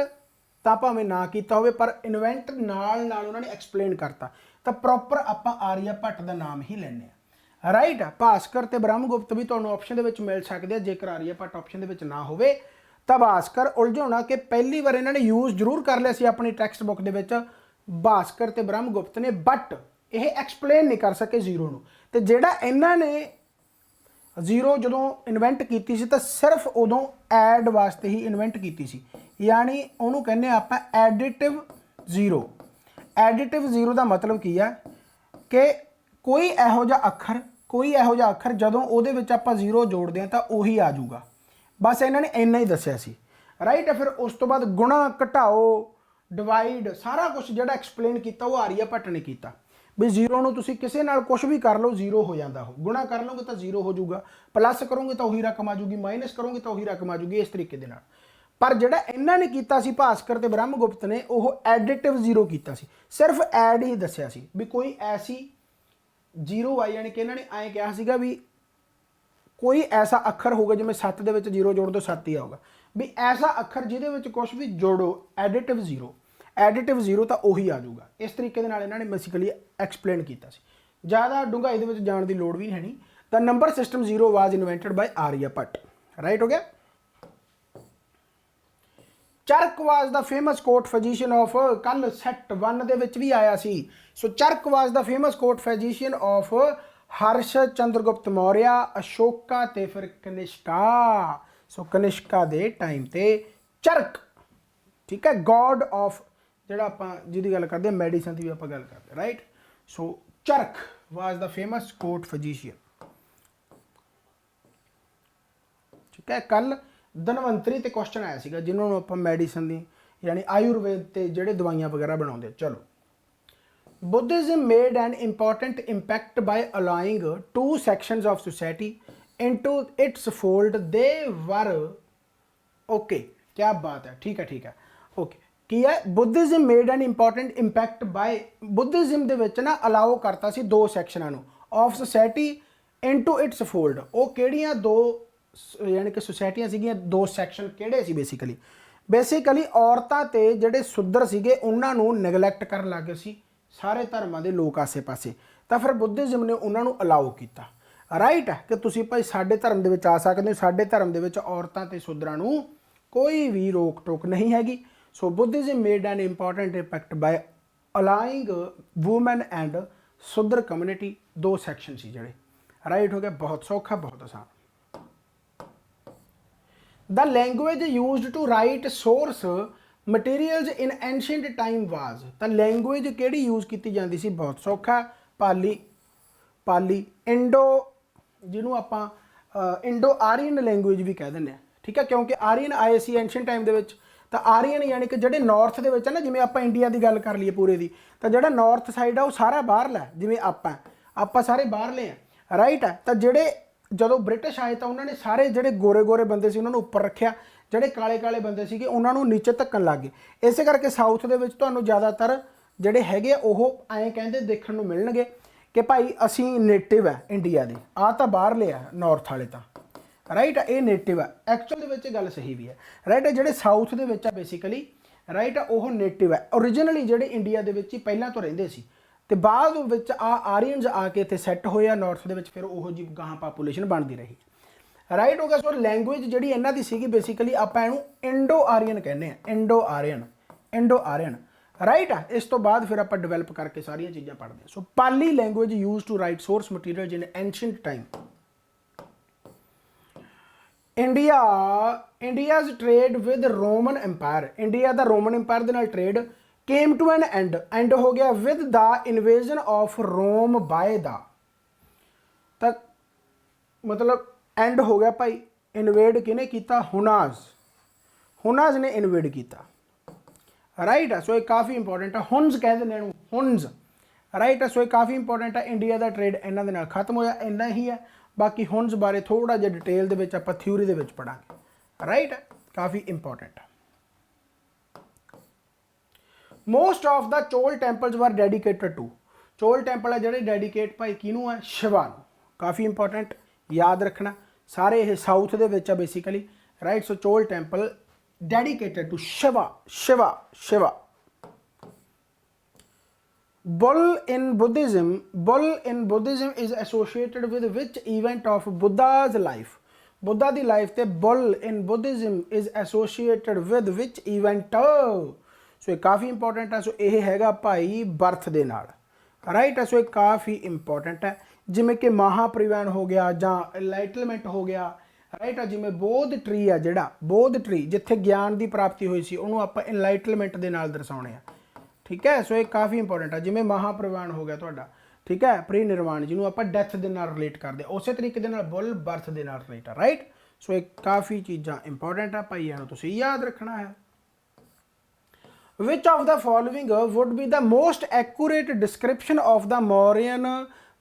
तां भावें ना कीता होवे पर इन्वेंट नाल नाल उन्होंने एक्सप्लेन करता, तो प्रॉपर आपां आर्यभट्ट का नाम ही लैने, राइट। भास्कर ते ब्रह्मगुप्त भी तुहानूं ऑप्शन दे विच मिल सकदे आ, जेकर आर्यभट्ट ऑप्शन दे विच ना होवे तो भास्कर उलझाउणा कि पहली बार इन्होंने यूज़ जरूर कर लिया सी अपनी टैक्सट बुक दे विच भास्कर ते ब्रह्मगुप्त ने, बट यह एक्सप्लेन नहीं कर सके जीरो नूं। ते जिहड़ा इन्हां ने जीरो जदों इन्वेंट कीती सी तो सिर्फ उदों ऐड वास्ते ही इन्वेंट कीती सी, यानी उहनूं कहने आपां एडिटिव जीरो। एडिटिव जीरो का मतलब की है कि कोई इहो जिहा अखर, कोई इहो जिहा अखर जदों उहदे विच आपां जीरो जोड़दे हां तां उही आ जाऊगा, बस इन्होंने इन्ना ही दस्सिया सी। राइट है। फिर उस तो बाद गुणा घटाओ डिवाइड सारा कुछ जो एक्सप्लेन किया वो आर्य भट्ट ने किया भी जीरो ਨੂੰ ਤੁਸੀਂ ਕਿਸੇ ਨਾਲ ਕੁਝ ਵੀ ਕਰ ਲਓ ਜ਼ੀਰੋ ਹੋ ਜਾਂਦਾ ਉਹ ਗੁਣਾ ਕਰ ਲਓਗੇ ਤਾਂ ਜ਼ੀਰੋ ਹੋ ਜਾਊਗਾ ਪਲੱਸ ਕਰੋਗੇ ਤਾਂ ਉਹੀ ਰਕਮ ਆ ਜਾਊਗੀ ਮਾਈਨਸ ਕਰੋਗੇ ਤਾਂ ਉਹੀ ਰਕਮ ਆ ਜਾਊਗੀ ਇਸ ਤਰੀਕੇ ਦੇ ਨਾਲ। ਪਰ ਜਿਹੜਾ ਇਹਨਾਂ ਨੇ ਕੀਤਾ ਸੀ ਭਾਸਕਰ ਤੇ ਬ੍ਰਹਮਗੁਪਤ ਨੇ ਉਹ ਐਡੀਟਿਵ ਜ਼ੀਰੋ ਕੀਤਾ ਸੀ ਸਿਰਫ ਐਡ ਹੀ ਦੱਸਿਆ ਸੀ ਵੀ ਕੋਈ ਐਸੀ ਜ਼ੀਰੋ ਆਈ ਯਾਨੀ ਕਿ ਇਹਨਾਂ ਨੇ ਐਂ ਕਿਹਾ ਸੀਗਾ ਵੀ ਕੋਈ ਐਸਾ ਅੱਖਰ ਹੋਊਗਾ ਜਿਵੇਂ 7 ਦੇ ਵਿੱਚ ਜ਼ੀਰੋ ਜੋੜ ਦੋ 7 ਹੀ ਆਊਗਾ ਵੀ ਐਸਾ ਅੱਖਰ ਜਿਹਦੇ ਵਿੱਚ ਕੁਝ ਵੀ ਜੋੜੋ ਐਡੀਟਿਵ ਜ਼ੀਰੋ ਤਾਂ ਉਹੀ ਆ ਜਾਊਗਾ। ਇਸ ਤਰੀਕੇ ਦੇ ਨਾਲ ਇਹਨਾਂ ਨੇ ਬੇਸਿਕਲੀ ਐਕਸਪਲੇਨ ਕੀਤਾ ਸੀ। ਜ਼ਿਆਦਾ ਡੂੰਘਾਈ ਦੇ ਵਿੱਚ ਜਾਣ ਦੀ ਲੋੜ ਵੀ ਹੈ ਨਹੀਂ। ਤਾਂ number system zero was invented by Aryabhata right ਹੋ ਗਿਆ। Charaka was the famous court physician of ਕੱਲ ਸੈਟ 1 ਦੇ ਵਿੱਚ ਵੀ ਆਇਆ ਸੀ। So Charaka was the famous court physician of Harsha Chandragupta Maurya Ashoka ਤੇ ਫਿਰ ਕਨਿਸ਼ਕਾ। ਸੋ ਕਨਿਸ਼ਕਾ ਦੇ ਟਾਈਮ ਤੇ ਚਰਕ ਠੀਕ ਹੈ ਗॉड ਆਫ ਜਿਹੜਾ ਆਪਾਂ ਜਿਹਦੀ ਗੱਲ ਕਰਦੇ ਮੈਡੀਸਨ ਦੀ ਵੀ ਆਪਾਂ ਗੱਲ ਕਰਦੇ right. So Charaka was the famous court physician ਠੀਕ ਹੈ। ਕੱਲ ਧਨਵੰਤਰੀ ਤੇ ਕੁਐਸਚਨ ਆਇਆ ਸੀਗਾ ਜਿਨ੍ਹਾਂ ਨੂੰ ਆਪਾਂ ਮੈਡੀਸਨ ਦੀ ਯਾਨੀ ਆਯੁਰਵੇਦ ਤੇ ਜਿਹੜੇ ਦਵਾਈਆਂ ਵਗੈਰਾ ਬਣਾਉਂਦੇ। ਚਲੋ Buddhism made an important impact by allowing two sections of society into its fold. They were okay क्या बात है ठीक है okay ਕੀ ਹੈ Buddhism made an important impact by Buddhism ਦੇ ਵਿੱਚ ਨਾ ਅਲਾਓ ਕਰਤਾ ਸੀ ਦੋ ਸੈਕਸ਼ਨਾਂ ਨੂੰ of society into its fold। ਉਹ ਕਿਹੜੀਆਂ ਦੋ ਯਾਨੀ ਕਿ ਸੁਸਾਇਟੀਆਂ ਸੀਗੀਆਂ ਦੋ ਸੈਕਸ਼ਨ ਕਿਹੜੇ ਸੀ ਬੇਸਿਕਲੀ ਔਰਤਾਂ ਤੇ ਜਿਹੜੇ ਸ਼ੁੱਦਰ ਸੀਗੇ ਉਹਨਾਂ ਨੂੰ ਨੈਗਲੈਕਟ ਕਰਨ ਲੱਗ ਗਏ ਸੀ ਸਾਰੇ ਧਰਮਾਂ ਦੇ ਲੋਕ ਆਸੇ ਪਾਸੇ। ਤਾਂ ਫਿਰ ਬੁੱਧਿਜ਼ਮ ਨੇ ਉਹਨਾਂ ਨੂੰ ਅਲਾਓ ਕੀਤਾ ਰਾਈਟ ਹੈ ਕਿ ਤੁਸੀਂ ਭਾਈ ਸਾਡੇ ਧਰਮ ਦੇ ਵਿੱਚ ਆ ਸਕਦੇ ਹੋ। ਸਾਡੇ ਧਰਮ ਦੇ ਵਿੱਚ ਔਰਤਾਂ ਤੇ ਸ਼ੂਦਰਾਂ ਨੂੰ ਕੋਈ ਵੀ ਰੋਕ ਟੋਕ ਨਹੀਂ ਹੈਗੀ। So Buddhism made an important impact by allying women and Shudra community. ਦੋ ਸੈਕਸ਼ਨ ਸੀ ਜਿਹੜੇ ਰਾਈਟ ਹੋ ਗਿਆ। ਬਹੁਤ ਸੌਖਾ ਬਹੁਤ ਆਸਾਨ। The language used to write source materials in ancient time was. ਤਾਂ ਲੈਂਗੁਏਜ ਕਿਹੜੀ ਯੂਜ਼ ਕੀਤੀ ਜਾਂਦੀ ਸੀ ਬਹੁਤ ਸੌਖਾ ਪਾਲੀ ਇੰਡੋ ਜਿਹਨੂੰ ਆਪਾਂ ਇੰਡੋ ਆਰੀਅਨ ਲੈਂਗੁਏਜ ਵੀ ਕਹਿ ਦਿੰਦੇ ਹਾਂ ਠੀਕ ਹੈ ਕਿਉਂਕਿ ਆਰੀਅਨ ਆਏ ਸੀ ਐਂਸ਼ੀਐਂਟ ਟਾਈਮ ਦੇ ਵਿੱਚ। ਤਾਂ ਆਰੀਅਨ ਯਾਨੀ ਕਿ ਜਿਹੜੇ ਨਾਰਥ ਦੇ ਵਿੱਚ ਹੈ ਨਾ ਜਿਵੇਂ ਆਪਾਂ ਇੰਡੀਆ ਦੀ ਗੱਲ ਕਰ ਲਈਏ ਪੂਰੇ ਦੀ ਤਾਂ ਜਿਹੜਾ ਨਾਰਥ ਸਾਈਡ ਆ ਉਹ ਸਾਰਾ ਬਾਹਰਲਾ ਜਿਵੇਂ ਆਪਾਂ ਸਾਰੇ ਬਾਹਰਲੇ ਆ ਰਾਈਟ ਹੈ। ਤਾਂ ਜਿਹੜੇ ਜਦੋਂ ਬ੍ਰਿਟਿਸ਼ ਆਏ ਤਾਂ ਉਹਨਾਂ ਨੇ ਸਾਰੇ ਜਿਹੜੇ ਗੋਰੇ ਬੰਦੇ ਸੀ ਉਹਨਾਂ ਨੂੰ ਉੱਪਰ ਰੱਖਿਆ ਜਿਹੜੇ ਕਾਲੇ ਬੰਦੇ ਸੀਗੇ ਉਹਨਾਂ ਨੂੰ ਨੀਚੇ ਧੱਕਣ ਲੱਗ ਗਏ। ਇਸੇ ਕਰਕੇ ਸਾਊਥ ਦੇ ਵਿੱਚ ਤੁਹਾਨੂੰ ਜ਼ਿਆਦਾਤਰ ਜਿਹੜੇ ਹੈਗੇ ਉਹ ਐਂ ਕਹਿੰਦੇ ਦੇਖਣ ਨੂੰ ਮਿਲਣਗੇ ਕਿ ਭਾਈ ਅਸੀਂ ਨੇਟਿਵ ਹੈ ਇੰਡੀਆ ਦੇ ਆ ਤਾਂ ਬਾਹਰਲੇ ਆ ਨਾਰਥ ਵਾਲੇ ਤਾਂ ਰਾਈਟ ਇਹ ਨੇਟਿਵ ਹੈ। ਐਕਚੁਅਲ ਦੇ ਵਿੱਚ ਇਹ ਗੱਲ ਸਹੀ ਵੀ ਹੈ ਰਾਈਟ। ਜਿਹੜੇ ਸਾਊਥ ਦੇ ਵਿੱਚ ਆ ਬੇਸਿਕਲੀ ਰਾਈਟ ਉਹ ਨੇਟਿਵ ਹੈ ਓਰੀਜਨਲੀ ਜਿਹੜੇ ਇੰਡੀਆ ਦੇ ਵਿੱਚ ਹੀ ਪਹਿਲਾਂ ਤੋਂ ਰਹਿੰਦੇ ਸੀ ਤੇ ਬਾਅਦ ਵਿੱਚ ਆਰੀਅਨਸ ਆ ਕੇ ਇੱਥੇ ਸੈੱਟ ਹੋਏ ਆ ਨਾਰਥ ਦੇ ਵਿੱਚ ਫਿਰ ਉਹੋ ਜਿਹੀ ਗਾਹਾਂ ਪਾਪੂਲੇਸ਼ਨ ਬਣਦੀ ਰਹੀ ਰਾਈਟ ਹੋ ਗਿਆ। ਸੋ ਲੈਂਗੁਏਜ ਜਿਹੜੀ ਇਹਨਾਂ ਦੀ ਸੀਗੀ ਬੇਸਿਕਲੀ ਆਪਾਂ ਇਹਨੂੰ ਇੰਡੋ ਆਰੀਅਨ ਕਹਿੰਦੇ ਆ ਇੰਡੋ ਆਰੀਅਨ ਰਾਈਟ ਆ। ਇਸ ਤੋਂ ਬਾਅਦ ਫਿਰ ਆਪਾਂ ਡਿਵੈਲਪ ਕਰਕੇ ਸਾਰੀਆਂ ਚੀਜ਼ਾਂ ਪੜ੍ਹਦੇ ਹਾਂ। So Pali language use to write source materials in ancient time. India's trade with Roman empire. India ਦਾ ਰੋਮਨ ਐम्पायर ਦੇ ਨਾਲ trade came to an end ਹੋ ਗਿਆ with the invasion of Rome by the. ਤਾਂ ਮਤਲਬ ਐਂਡ ਹੋ ਗਿਆ ਭਾਈ। Invade ਕਿਹਨੇ ਕੀਤਾ ਹੁਨਾਜ਼ ਨੇ ਇਨਵੇਡ ਕੀਤਾ ਰਾਈਟ ਆ। ਸੋ ਇਹ ਕਾਫੀ ਇੰਪੋਰਟੈਂਟ ਆ ਹੁਨਜ਼ ਕਹਿ ਦਿੰਦੇ ਇਹਨੂੰ ਹੁਨਜ਼ ਰਾਈਟ ਆ। ਸੋ ਇਹ ਕਾਫੀ ਇੰਪੋਰਟੈਂਟ ਆ। ਇੰਡੀਆ ਦਾ ਟ੍ਰੇਡ ਇਹਨਾਂ ਦੇ ਨਾਲ ਖਤਮ ਹੋਇਆ ਇੰਨਾ ਹੀ ਹੈ। ਬਾਕੀ ਹੁਨਜ਼ ਬਾਰੇ ਥੋੜਾ ਜਿਹਾ ਡਿਟੇਲ ਦੇ ਵਿੱਚ ਆਪਾਂ ਥਿਊਰੀ ਦੇ ਵਿੱਚ ਪੜਾਂਗੇ ਰਾਈਟ ਆ। ਕਾਫੀ ਇੰਪੋਰਟੈਂਟ ਆ। ਮੋਸਟ ਆਫ ਦਾ ਚੋਲ ਟੈਂਪਲਸ ਵਰ ਡੈਡੀਕੇਟਡ ਟੂ। ਚੋਲ ਟੈਂਪਲ ਆ ਜਿਹੜੇ ਡੈਡੀਕੇਟ ਭਾਈ ਕਿਹਨੂੰ ਆ ਸ਼ਿਵਾ ਨੂੰ। ਕਾਫੀ ਇੰਪੋਰਟੈਂਟ ਯਾਦ ਰੱਖਣਾ ਸਾਰੇ ਇਹ ਸਾਊਥ ਦੇ ਵਿੱਚ ਆ basically right. So Chola temple dedicated to Shiva. Bull in Buddhism is associated with which event of Buddha's life? Buddha the life ਤੇ bull in Buddhism is associated with which event? ਸੋ ਇਹ ਕਾਫੀ ਇੰਪੋਰਟੈਂਟ ਹੈ। ਸੋ ਇਹ ਹੈਗਾ ਭਾਈ ਬਰਥ ਦੇ ਨਾਲ ਰਾਈਟ ਹੈ। ਸੋ ਇਹ ਕਾਫੀ ਇੰਪੋਰਟੈਂਟ ਹੈ ਜਿਵੇਂ ਕਿ ਮਹਾਪਰਿਵਨ ਹੋ ਗਿਆ ਜਾਂ ਇਨਲਾਈਟਨਮੈਂਟ ਹੋ ਗਿਆ ਰਾਈਟ ਆ। ਜਿਵੇਂ ਬੋਧ ਟਰੀ ਆ ਜਿਹੜਾ ਬੋਧ ਟਰੀ ਜਿੱਥੇ ਗਿਆਨ ਦੀ ਪ੍ਰਾਪਤੀ ਹੋਈ ਸੀ ਉਹਨੂੰ ਆਪਾਂ ਇਨਲਾਈਟਨਮੈਂਟ ਦੇ ਨਾਲ ਦਰਸਾਉਣੇ ਆ ਠੀਕ ਹੈ। ਸੋ ਇਹ ਕਾਫੀ ਇੰਪੋਰਟੈਂਟ ਆ। ਜਿਵੇਂ ਮਹਾਪਰਿਵਨ ਹੋ ਗਿਆ ਤੁਹਾਡਾ ਠੀਕ ਹੈ ਪ੍ਰੀ ਨਿਰਵਾਣ ਜਿਹਨੂੰ ਆਪਾਂ ਡੈਥ ਦੇ ਨਾਲ ਰਿਲੇਟ ਕਰਦੇ ਉਸੇ ਤਰੀਕੇ ਦੇ ਨਾਲ ਬੁੱਲ ਬਰਥ ਦੇ ਨਾਲ ਰਿਲੇਟ ਆ ਰਾਈਟ। सो एक काफ़ी चीज़ां इंपॉर्टेंट है भाई, इन्हूं तुसीं याद रखना है। Which of the following would be the most accurate description of the Mauryan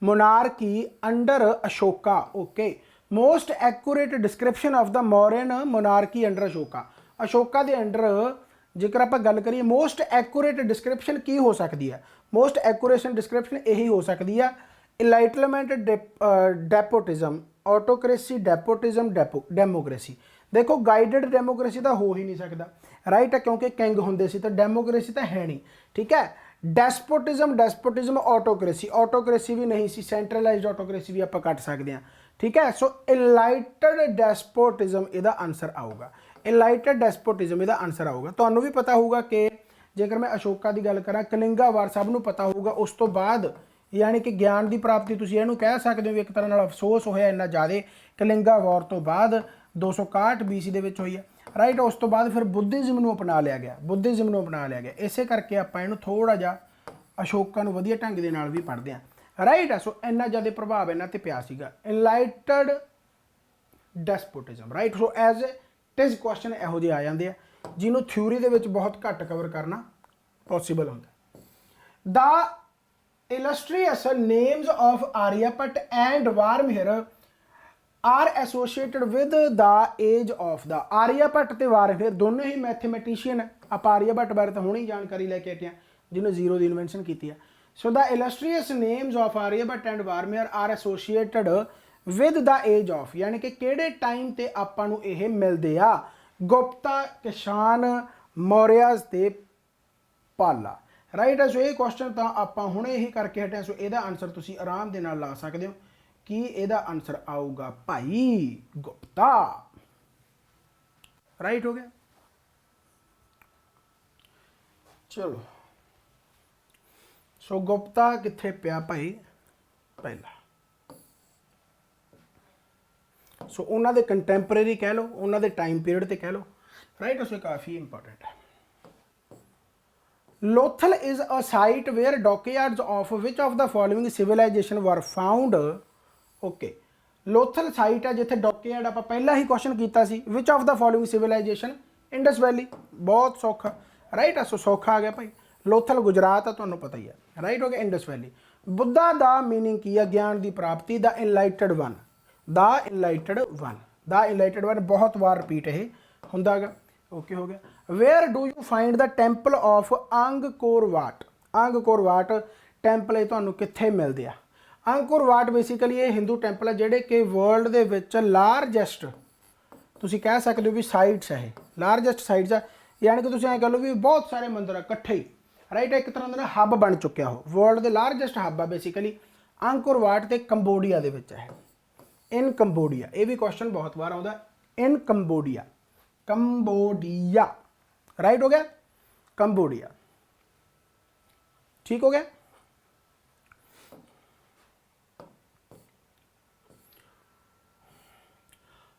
monarchy under Ashoka? Okay, most accurate description of the Mauryan monarchy under Ashoka. Ashoka ਦੇ ਅੰਡਰ ਜੇਕਰ ਆਪਾਂ ਗੱਲ ਕਰੀਏ ਮੋਸਟ ਐਕੂਰੇਟ ਡਿਸਕ੍ਰਿਪਸ਼ਨ ਕੀ ਹੋ ਸਕਦੀ ਹੈ, ਮੋਸਟ ਐਕੂਰੇਸ਼ਨ ਡਿਸਕ੍ਰਿਪਸ਼ਨ ਇਹੀ ਹੋ ਸਕਦੀ ਹੈ ਇਨਲਾਈਟਮੈਂਟ, ਡੈਪੋਟਿਜ਼ਮ, ਆਟੋਕ੍ਰੇਸੀ, ਡੈਪੋਟਿਜ਼ਮ, ਡੈਮੋਕ੍ਰੇਸੀ। देखो गाइडेड डेमोक्रेसी तो हो ही नहीं सकता, राइट है, क्योंकि किंग होंगे सी, तो डेमोक्रेसी तो है नहीं, ठीक है। डेस्पोटिज्म ऑटोक्रेसी, ऑटोक्रेसी भी नहीं सी, सेंट्रलाइज्ड ऑटोक्रेसी भी आप कट सकते हैं, ठीक है। सो इनलाइटेड डेस्पोटिज्म इहदा आंसर आऊगा, इनलाइटेड डेस्पोटिज्म इहदा आंसर आऊगा। तुहानूं भी पता होगा कि जेकर मैं अशोका की गल करा, कलिंगा वार सब नूं पता होगा, उस तो बाद यानी कि ज्ञान की प्राप्ति तुसीं इहनूं कह सकते हो भी एक तरह नाल अफसोस होया इन्ना ज़्यादा कलिंगा वार तो बाद 261 BC ਦੇ ਵਿੱਚ ਹੋਈ ਹੈ, राइट। उस तो बाद फिर बुद्धिज़म ਨੂੰ अपना लिया गया, बुद्धिज़म ਨੂੰ अपना लिया गया, इसे करके ਆਪਾਂ ਇਹਨੂੰ ਥੋੜਾ ਜਿਹਾ ਅਸ਼ੋਕਾ ਨੂੰ ਵਧੀਆ ਢੰਗ ਦੇ ਨਾਲ ਵੀ ਪੜ੍ਹਦੇ ਹਾਂ, ਰਾਈਟ ਹੈ। ਸੋ ਇੰਨਾ ਜ਼ਿਆਦਾ ਪ੍ਰਭਾਵ ਇਹਨਾਂ ਤੇ ਪਿਆ ਸੀਗਾ enlightened despotism, right. So as it is question ਇਹੋ ਜਿਹੇ ਆ ਜਾਂਦੇ ਆ ਜਿਹਨੂੰ ਥਿਊਰੀ ਦੇ ਵਿੱਚ ਬਹੁਤ ਘੱਟ ਕਵਰ ਕਰਨਾ ਪੋਸੀਬਲ ਹੁੰਦਾ। ਦਾ illustrious names of Aryabhatta and Varmir are associated with the age of the Aryabhata ते वारमिर दोनों ही मैथमेटिशियन है। आप आर्यभट्ट बारे तो हुणे ही जानकारी लैके हटे जिन्होंने जीरो की इन्वेंशन की है। So the illustrious names of Aryabhata and Varahamihira are associated with the age of यानी कि किहड़े टाइम ते आपां नूं इह मिलदे आ, गुप्ता, किशान, मौर्यज ते पाला, राइट है। सो ये क्वेश्चन तो आप हुणे ही करके हटे। सो इसका आंसर तुसीं आराम दे नाल ला सकते हो कि इसका आंसर आऊगा भाई गुप्ता, राइट हो गया। चलो सो गुप्ता कित्थे पिया भाई पहला, सो उन्होंने कंटैंपरेरी कह लो, उन्होंने टाइम पीरियड ते कह लो, राइट। सो काफ़ी इंपॉर्टेंट है। Lothal is a site where dockyards of which of the following civilization were found? Okay, Lothal site है जिथे डॉकयार्ड आप पहला ही क्वेश्चन किया सी, which of the following civilization? Indus valley, बहुत सौखा, राइट है। सो सौखा आ गया भाई। लोथल गुजरात है, तुहानूं पता ही है, राइट हो गया। Indus valley. बुद्धा दा मीनिंग की है ज्ञान की प्राप्ति, the enlightened one, the enlightened one, the enlightened one बहुत बार रिपीट ये हुंदा गा, ओके हो गया। Where do you find the temple of Angkor Wat? Angkor Wat temple ये तुहानूं कित्थे मिलदे आ? अंगकोर वाट बेसिकली ये हिंदू टैंपल है जिहड़े कि वर्ल्ड दे विच लारजेस्ट तुसीं कह सकते हो भी साइट्स है, लारजेस्ट साइट्स है, यानी कि तुसीं ऐ कह लो भी बहुत सारे मंदिर इकट्ठे ही, राइट। एक तरह का हब बन चुकिया हो, वर्ल्ड के लारजेस्ट हब है बेसिकली अंगकोर वाट ते कंबोडिया दे विच है, इन कंबोडिया। ये भी क्वेश्चन बहुत बार आता, इन कंबोडिया, कंबोडिया, राइट हो गया, कंबोडिया, ठीक हो गया।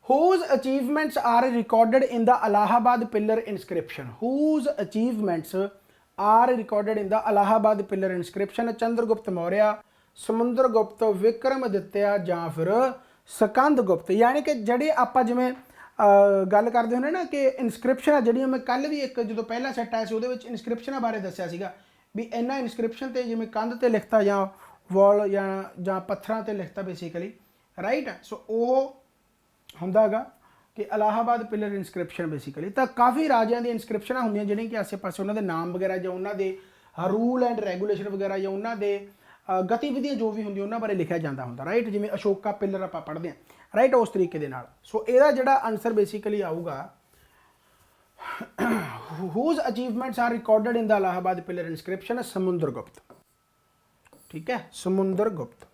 Whose achievements are recorded in the Allahabad pillar inscription? Whose achievements are recorded in the Allahabad pillar inscription? Chandragupta Maurya, Samudragupta, Vikramaditya ਜਾਂ ਫਿਰ ਸਕੰਦਗੁप्त। यानी कि ਜਿਹੜੀ ਆਪਾਂ ਜਿਵੇਂ ਗੱਲ ਕਰਦੇ ਹੁੰਦੇ ਨਾ ਕਿ ਇਨਸਕ੍ਰਿਪਸ਼ਨਾਂ ਜਿਹੜੀਆਂ ਮੈਂ ਕੱਲ ਵੀ ਇੱਕ ਜਦੋਂ ਪਹਿਲਾ ਸੈੱਟ ਆਇਆ ਸੀ ਉਹਦੇ ਵਿੱਚ ਇਨਸਕ੍ਰਿਪਸ਼ਨਾਂ ਬਾਰੇ ਦੱਸਿਆ ਸੀਗਾ ਵੀ ਇਹਨਾਂ ਇਨਸਕ੍ਰਿਪਸ਼ਨ ਤੇ ਜਿਵੇਂ ਕੰਧ ਤੇ ਲਿਖਤਾ ਜਾਂ ਵਾਲ ਜਾਂ ਪੱਥਰਾਂ ਤੇ ਲਿਖਤਾ ਬੇਸਿਕਲੀ, ਰਾਈਟ। ਸੋ ਉਹ ਹੁੰਦਾ ਹੈਗਾ ਕਿ ਇਲਾਹਾਬਾਦ ਪਿਲਰ ਇਨਸਕ੍ਰਿਪਸ਼ਨ ਬੇਸਿਕਲੀ ਤਾਂ ਕਾਫੀ ਰਾਜਿਆਂ ਦੀਆਂ ਇਨਸਕ੍ਰਿਪਸ਼ਨਾਂ ਹੁੰਦੀਆਂ ਜਿਹੜੀਆਂ ਕਿ ਆਸੇ-ਪਾਸੇ ਉਹਨਾਂ ਦੇ ਨਾਮ ਵਗੈਰਾ ਜਾਂ ਉਹਨਾਂ ਦੇ ਰੂਲ ਐਂਡ ਰੈਗੂਲੇਸ਼ਨ ਵਗੈਰਾ ਜਾਂ ਉਹਨਾਂ ਦੇ ਗਤੀਵਿਧੀਆਂ ਜੋ ਵੀ ਹੁੰਦੀਆਂ ਉਹਨਾਂ ਬਾਰੇ ਲਿਖਿਆ ਜਾਂਦਾ ਹੁੰਦਾ, ਰਾਈਟ। ਜਿਵੇਂ ਅਸ਼ੋਕਾ ਪਿਲਰ ਆਪਾਂ ਪੜ੍ਹਦੇ ਹਾਂ, ਰਾਈਟ, ਉਸ ਤਰੀਕੇ ਦੇ ਨਾਲ। ਸੋ ਇਹਦਾ ਜਿਹੜਾ ਆਨਸਰ ਬੇਸਿਕਲੀ ਆਊਗਾ whose achievements are recorded in the Allahabad pillar inscription? Samudragupta, ठीक है, समुद्रगुप्त,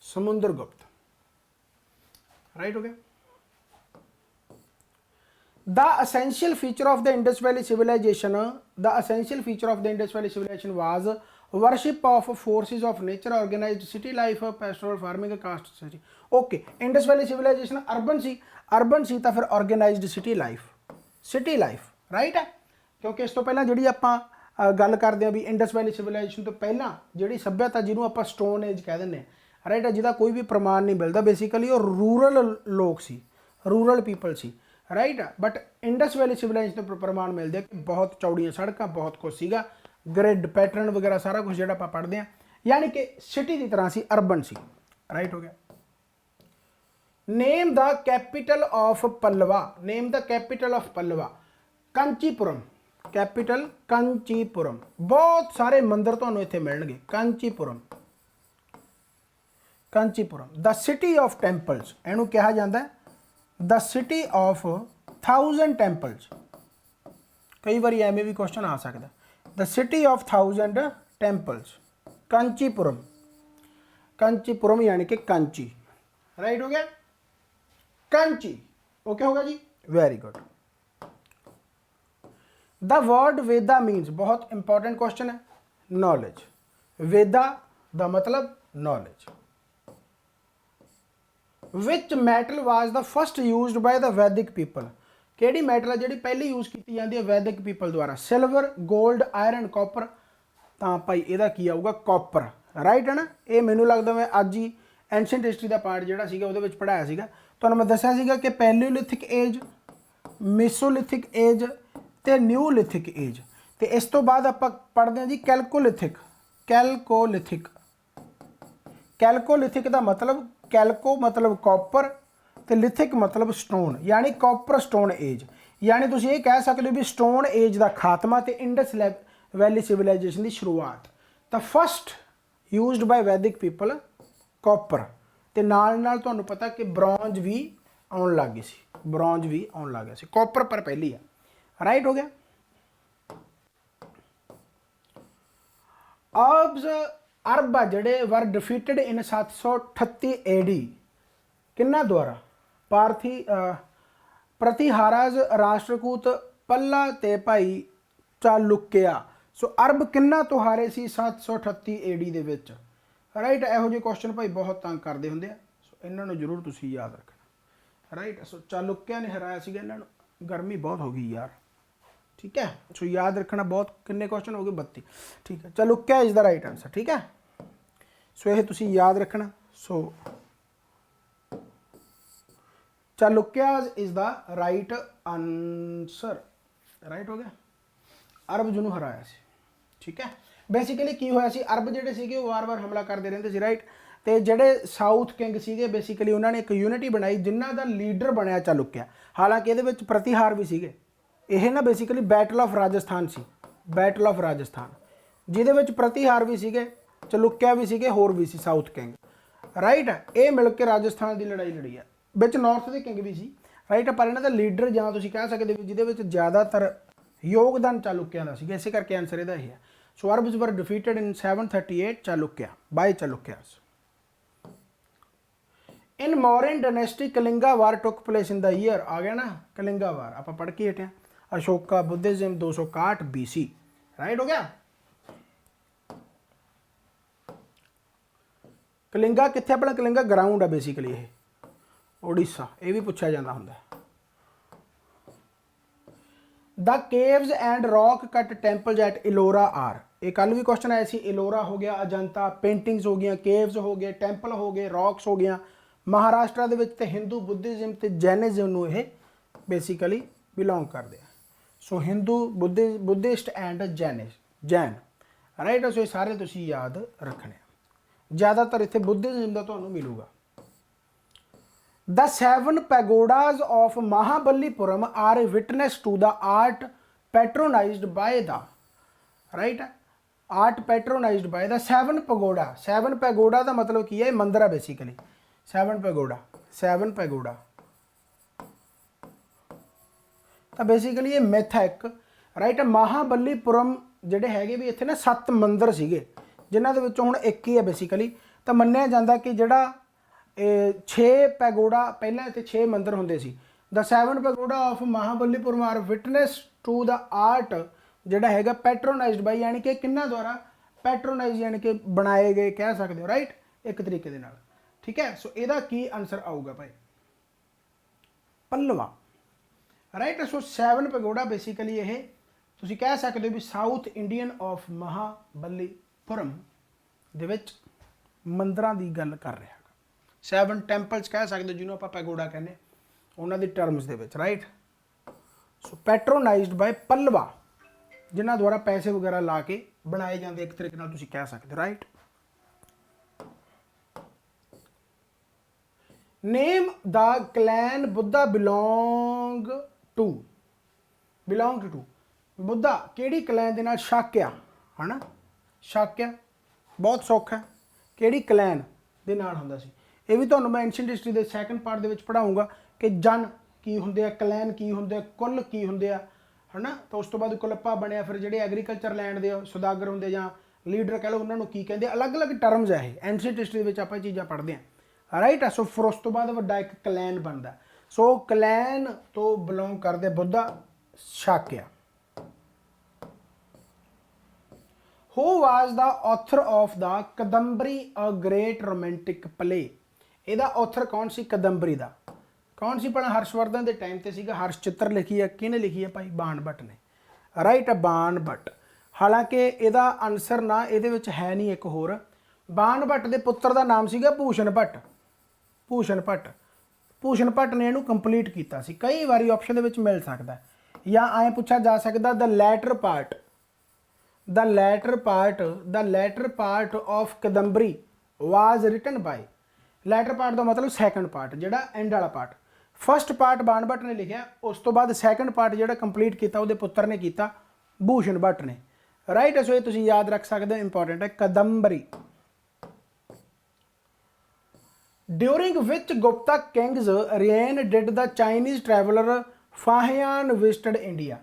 समुद्रगुप्त, राइट हो गया। The essential feature of the Indus Valley civilization, the essential feature of the Indus Valley civilization was worship of forces of nature, organized city life, pastoral farming, caste society. Okay, Indus Valley civilization urban सी तो फिर organized city life, right है। क्योंकि इस तो पहला जिहड़ी आपां गल करदे आ भी इंडस वैली सिविलाइजेशन तो पहला जिहड़ी सभ्यता जिन्होंने आपां स्टोन एज कह दिंदे, राइट, जिहदा कोई भी प्रमाण नहीं मिलता। बेसिकली वो रूरल लोग सी, रूरल पीपल सी, right. But Indus valley civilisation तो प्रमाण मिलते कि बहुत चौड़ियां सड़क, बहुत कुछ सीगा, ग्रिड पैटर्न वगैरह सारा कुछ जो आप पढ़ते हैं, यानी कि सिटी की तरह सी, अर्बन सी, राइट हो गया। Name the capital of Pallava, name the capital of Pallava. Kanchipuram, capital Kanchipuram. बहुत सारे मंदिर तुहानू इत्थे मिलणगे। Kanchipuram, Kanchipuram. The city of temples, इहनू कहा जाता है द सिटी ऑफ 1000 टैंपल्स। कई बार एवं भी क्वेश्चन आ सकता, the city of 1000 temples, Kanchipuram. Kanchipuram यानी कि कांची, राइट हो गया, कांची। ओके होगा जी, very good. The word Veda means, बहुत इंपॉर्टेंट क्वेश्चन है, नॉलेज। वेदा दा मतलब knowledge. Which metal was the first used by the Vedic people, केड़ी मैटल है जिहड़ी पहली यूज की जाती है वैदिक पीपल द्वारा? Silver, gold, iron, copper. तो भाई इहदा की आऊगा कॉपर, राइट है ना। ये मैनू लगता मैं अज ही एंशेंट हिस्टरी का पार्ट जिहड़ा सीगा उहदे विच पढ़ाया सीगा, तुहानूं मैं दस्सिया सीगा कि पैलियोलिथिक एज, मेसोलिथिक एज ते न्यूलिथिक एज। तो इस तो बाद आप पढ़ते हैं जी कैलकोलिथिक। कैलकोलिथिक, कैलकोलिथिक का मतलब, कैलको मतलब कॉपर तो लिथिक मतलब स्टोन, यानी कॉपर स्टोन एज। यानी तुसीं ये कह सकते हो भी स्टोन एज का खात्मा तो इंडस वैली सिविलाइजेशन की शुरुआत। तो फस्ट यूज्ड बाय वैदिक पीपल कॉपर, तो नाल नाल तुहानूं पता कि ब्रॉन्ज भी आउण लग गई सी, ब्रॉन्ज भी आउण लग गया सी, कॉपर पर पहली है, राइट हो गया। अरब जड़े वर डिफीटेड इन 738 AD किन्ना द्वारा? पारथी प्रतिहाराज, राष्ट्रकूट, पल्ला ते भाई चालुक्या। सो अरब किन्ना तो हारे सी 738 AD दे विच, राइट। इहो ਜਿਹੇ क्वेश्चन भाई बहुत तंग करते होंगे, सो इन्होंने जरूर तुसी याद रखना, राइट। सो चालुक्या ने हराया सीगा इन्हां नूं। गर्मी बहुत हो गई यार, ठीक है। सो याद रखना, बहुत किन्ने क्वेश्चन हो गए? 32, ठीक है। Chalukya is the right answer, ठीक है। सो यह तुसी याद रखना। So Chalukya is the right answer, right हो गया। अरब जिन्हों हराया सी, ठीक है। बेसिकली की होया सी, अरब जिहड़े सीगे वो वार वार हमला करते रहंदे सी, राइट। तो जिहड़े साउथ किंग सीगे बेसिकली उन्होंने एक यूनिटी बनाई जिन्हां दा लीडर बनया चालुक्या। हालांकि ये प्रतिहार भी सीगे। यह ना बेसिकली बैटल ऑफ राजस्थान सी, बैटल ऑफ राजस्थान, जिहदे विच प्रतिहार भी सीगे, चालुक्या भी सीगे, होर भी सी साउथ किंग, राइट। ये मिल के राजस्थान की लड़ाई लड़ी है। विच नॉर्थ के किंग भी सी, राइट। पर इन्हां दा लीडर जां तुसीं कह सकदे हो जिहदे विच ज़्यादातर योगदान चालुक्या का सीगा, इस करके आंसर इहदा ही है। So Arabs were defeated in 738 Chalukya by Chalukyas. In Mauryan dynasty Kalinga war took place in the year, आ गया ना कलिंगा वार, आप पढ़ के हटे। अशोका बुद्धिज्म 261 BC, राइट हो गया। कलिंगा कित्थे? अपना कलिंगा ग्राउंड है बेसिकली, ये ओडिशा, ये भी पूछा जाता होंगे। The caves and rock cut temples at Ellora are, एक कल भी क्वेश्चन आया सी। इलोरा हो गया, अजंता, पेंटिंग्स हो गई, केव्स हो गए, टैंपल हो गए, रॉक्स हो गया। महाराष्ट्र दे विच ते हिंदू, बुद्धिज्म ते जैनिज्म नूं ये बेसिकली बिलोंग करते हैं। So Hindu, Buddhist and Jain, right. So ये सारे तुसीं याद रखने। ज़्यादातर इत्थे बुद्धिज्म का तुहानूं मिलूगा। The 7 pagodas of Mahabalipuram are a witness to the art patronised by the, right, art patronised by the 7 pagoda. 7 pagoda का मतलब की है? मंदिर है बेसिकली। 7 पैगोडा, 7 पैगोडा तो बेसिकली ये मिथ है एक, राइट। महाबलीपुरम जिहड़े हैगे भी इत्थे ना 7 मंदिर सीगे, जिन्हां दे विचों हुण एक ही है बेसिकली। तो मन्निया जाता कि जिहड़ा 6 पैगोडा पहले इत्थे 6 मंदिर हुंदे सी। The 7 pagoda of Mahabalipuram are witness to the art जिहड़ा हैगा पैट्रोनाइज्ड बाई, यानी कि किन्ना द्वारा? पैट्रोनाइज यानी कि बनाए गए कह सकते हो, राइट, एक तरीके दे नाल, ठीक है। सो इहदा की आंसर आऊगा भाई? पल्लवा, राइट। सो 7 पैगोडा बेसिकली ये तुसीं कह सकते हो भी साउथ इंडियन ऑफ महाबलीपुरम दे विच ਮੰਦਰਾਂ ਦੀ ਗੱਲ ਕਰ ਰਿਹਾ ਹੈਗਾ। 7 ਟੈਂਪਲਸ ਕਹਿ ਸਕਦੇ ਜਿਹਨੂੰ ਆਪਾਂ ਪੈਗੋਡਾ ਕਹਿੰਦੇ, ਉਹਨਾਂ ਦੀ ਟਰਮਸ ਦੇ ਵਿੱਚ, ਰਾਈਟ। ਸੋ ਪੈਟਰੋਨਾਈਜ਼ਡ ਬਾय ਪੱਲਵਾ, ਜਿਨ੍ਹਾਂ ਦੁਆਰਾ ਪੈਸੇ ਵਗੈਰਾ ਲਾ ਕੇ ਬਣਾਏ ਜਾਂਦੇ, ਇੱਕ ਤਰੀਕੇ ਨਾਲ ਤੁਸੀਂ ਕਹਿ ਸਕਦੇ, ਰਾਈਟ। ਨੇਮ ਦਾ clan Buddha belong to Buddha ਕਿਹੜੀ ਕਲੈਨ ਦੇ ਨਾਲ ਸ਼ਾਕਿਆ, ਹਨਾ, ਸ਼ਾਕਿਆ ਬਹੁਤ ਸੌਖਾ, ਕਿਹੜੀ ਕਲੈਨ ਦੇ ਨਾਲ ਹੁੰਦਾ ਸੀ। ਇਹ ਵੀ ਤੁਹਾਨੂੰ ਮੈਂ ਐਂਸ਼ੀਅੰਟ ਹਿਸਟਰੀ ਦੇ ਸੈਕੰਡ ਪਾਰਟ ਦੇ ਵਿੱਚ ਪੜਾਉਂਗਾ ਕਿ ਜਨ ਕੀ ਹੁੰਦੇ ਆ, ਕਲੈਨ ਕੀ ਹੁੰਦੇ ਆ, ਕੁੱਲ ਕੀ ਹੁੰਦੇ ਆ, ਹਨਾ। ਤਾਂ ਉਸ ਤੋਂ ਬਾਅਦ ਕੁਲੱਪਾ ਬਣਿਆ, ਫਿਰ ਜਿਹੜੇ ਐਗਰੀਕਲਚਰ ਲੈਂਡ ਦੇ ਸੁਦਾਗਰ ਹੁੰਦੇ ਜਾਂ ਲੀਡਰ ਕਹਿ ਲਓ, ਉਹਨਾਂ ਨੂੰ ਕੀ ਕਹਿੰਦੇ, ਅਲੱਗ-ਅਲੱਗ ਟਰਮਸ ਆ ਇਹ ਐਂਸ਼ੀਅੰਟ ਹਿਸਟਰੀ ਦੇ ਵਿੱਚ ਆਪਾਂ ਇਹ ਚੀਜ਼ਾਂ ਪੜ੍ਹਦੇ ਹਾਂ, ਰਾਈਟ। ਸੋ ਫਿਰ ਉਸ ਤੋਂ ਬਾਅਦ ਵੱਡਾ ਇੱਕ ਕਲੈਨ ਬਣਦਾ। ਸੋ ਕਲੈਨ ਤੋਂ ਬਿਲੋਂਗ ਕਰਦੇ Buddha, ਸ਼ਾਕਿਆ। Who was the author of the Kadambari, a great romantic play? ਇਹਦਾ ਆਥਰ ਕੌਣ ਸੀ ਕਦੰਬਰੀ ਦਾ? ਕੌਣ ਸੀ? ਪਹਿਲਾਂ ਹਰਸ਼ਵਰਧਨ ਦੇ ਟਾਈਮ ਤੇ ਸੀਗਾ। ਹਰਸ਼ਚਿੱਤਰ ਲਿਖੀ ਹੈ, ਕਿਹਨੇ ਲਿਖੀ ਹੈ ਭਾਈ? ਬਾਣ ਭੱਟ ਨੇ, ਰਾਈਟ। ਬਾਣ ਭੱਟ। ਹਾਲਾਂਕਿ ਇਹਦਾ ਆਨਸਰ ਨਾ ਇਹਦੇ ਵਿੱਚ ਹੈ ਨਹੀਂ, ਇੱਕ ਹੋਰ। ਬਾਣ ਭੱਟ ਦੇ ਪੁੱਤਰ ਦਾ ਨਾਮ ਸੀਗਾ ਭੂਸ਼ਣ ਭੱਟ। ਭੂਸ਼ਣ ਭੱਟ ਨੇ ਇਹਨੂੰ ਕੰਪਲੀਟ ਕੀਤਾ ਸੀ। ਕਈ ਵਾਰੀ ਆਪਸ਼ਨ ਦੇ ਵਿੱਚ ਮਿਲ ਸਕਦਾ, ਜਾਂ ਐਂ ਪੁੱਛਿਆ ਜਾ ਸਕਦਾ the latter part of Kadambari was written by. Latter part ਦਾ ਮਤਲਬ ਸੈਕੰਡ ਪਾਰਟ, ਜਿਹੜਾ ਐਂਡ ਵਾਲਾ part. First part Bana Bhatta ਨੇ ਲਿਖਿਆ, ਉਸ ਤੋਂ ਬਾਅਦ ਸੈਕੰਡ ਪਾਰਟ ਜਿਹੜਾ ਕੰਪਲੀਟ ਕੀਤਾ ਉਹਦੇ ਪੁੱਤਰ ਨੇ ਕੀਤਾ, ਭੂਸ਼ਣ ਭੱਟ ਨੇ, ਰਾਈਟ। ਸੋ ਇਹ ਤੁਸੀਂ ਯਾਦ ਰੱਖ ਸਕਦੇ ਹੋ, ਇੰਪੋਰਟੈਂਟ ਹੈ, Kadambari. During which Gupta kings reign did the Chinese traveller Fahien visited India.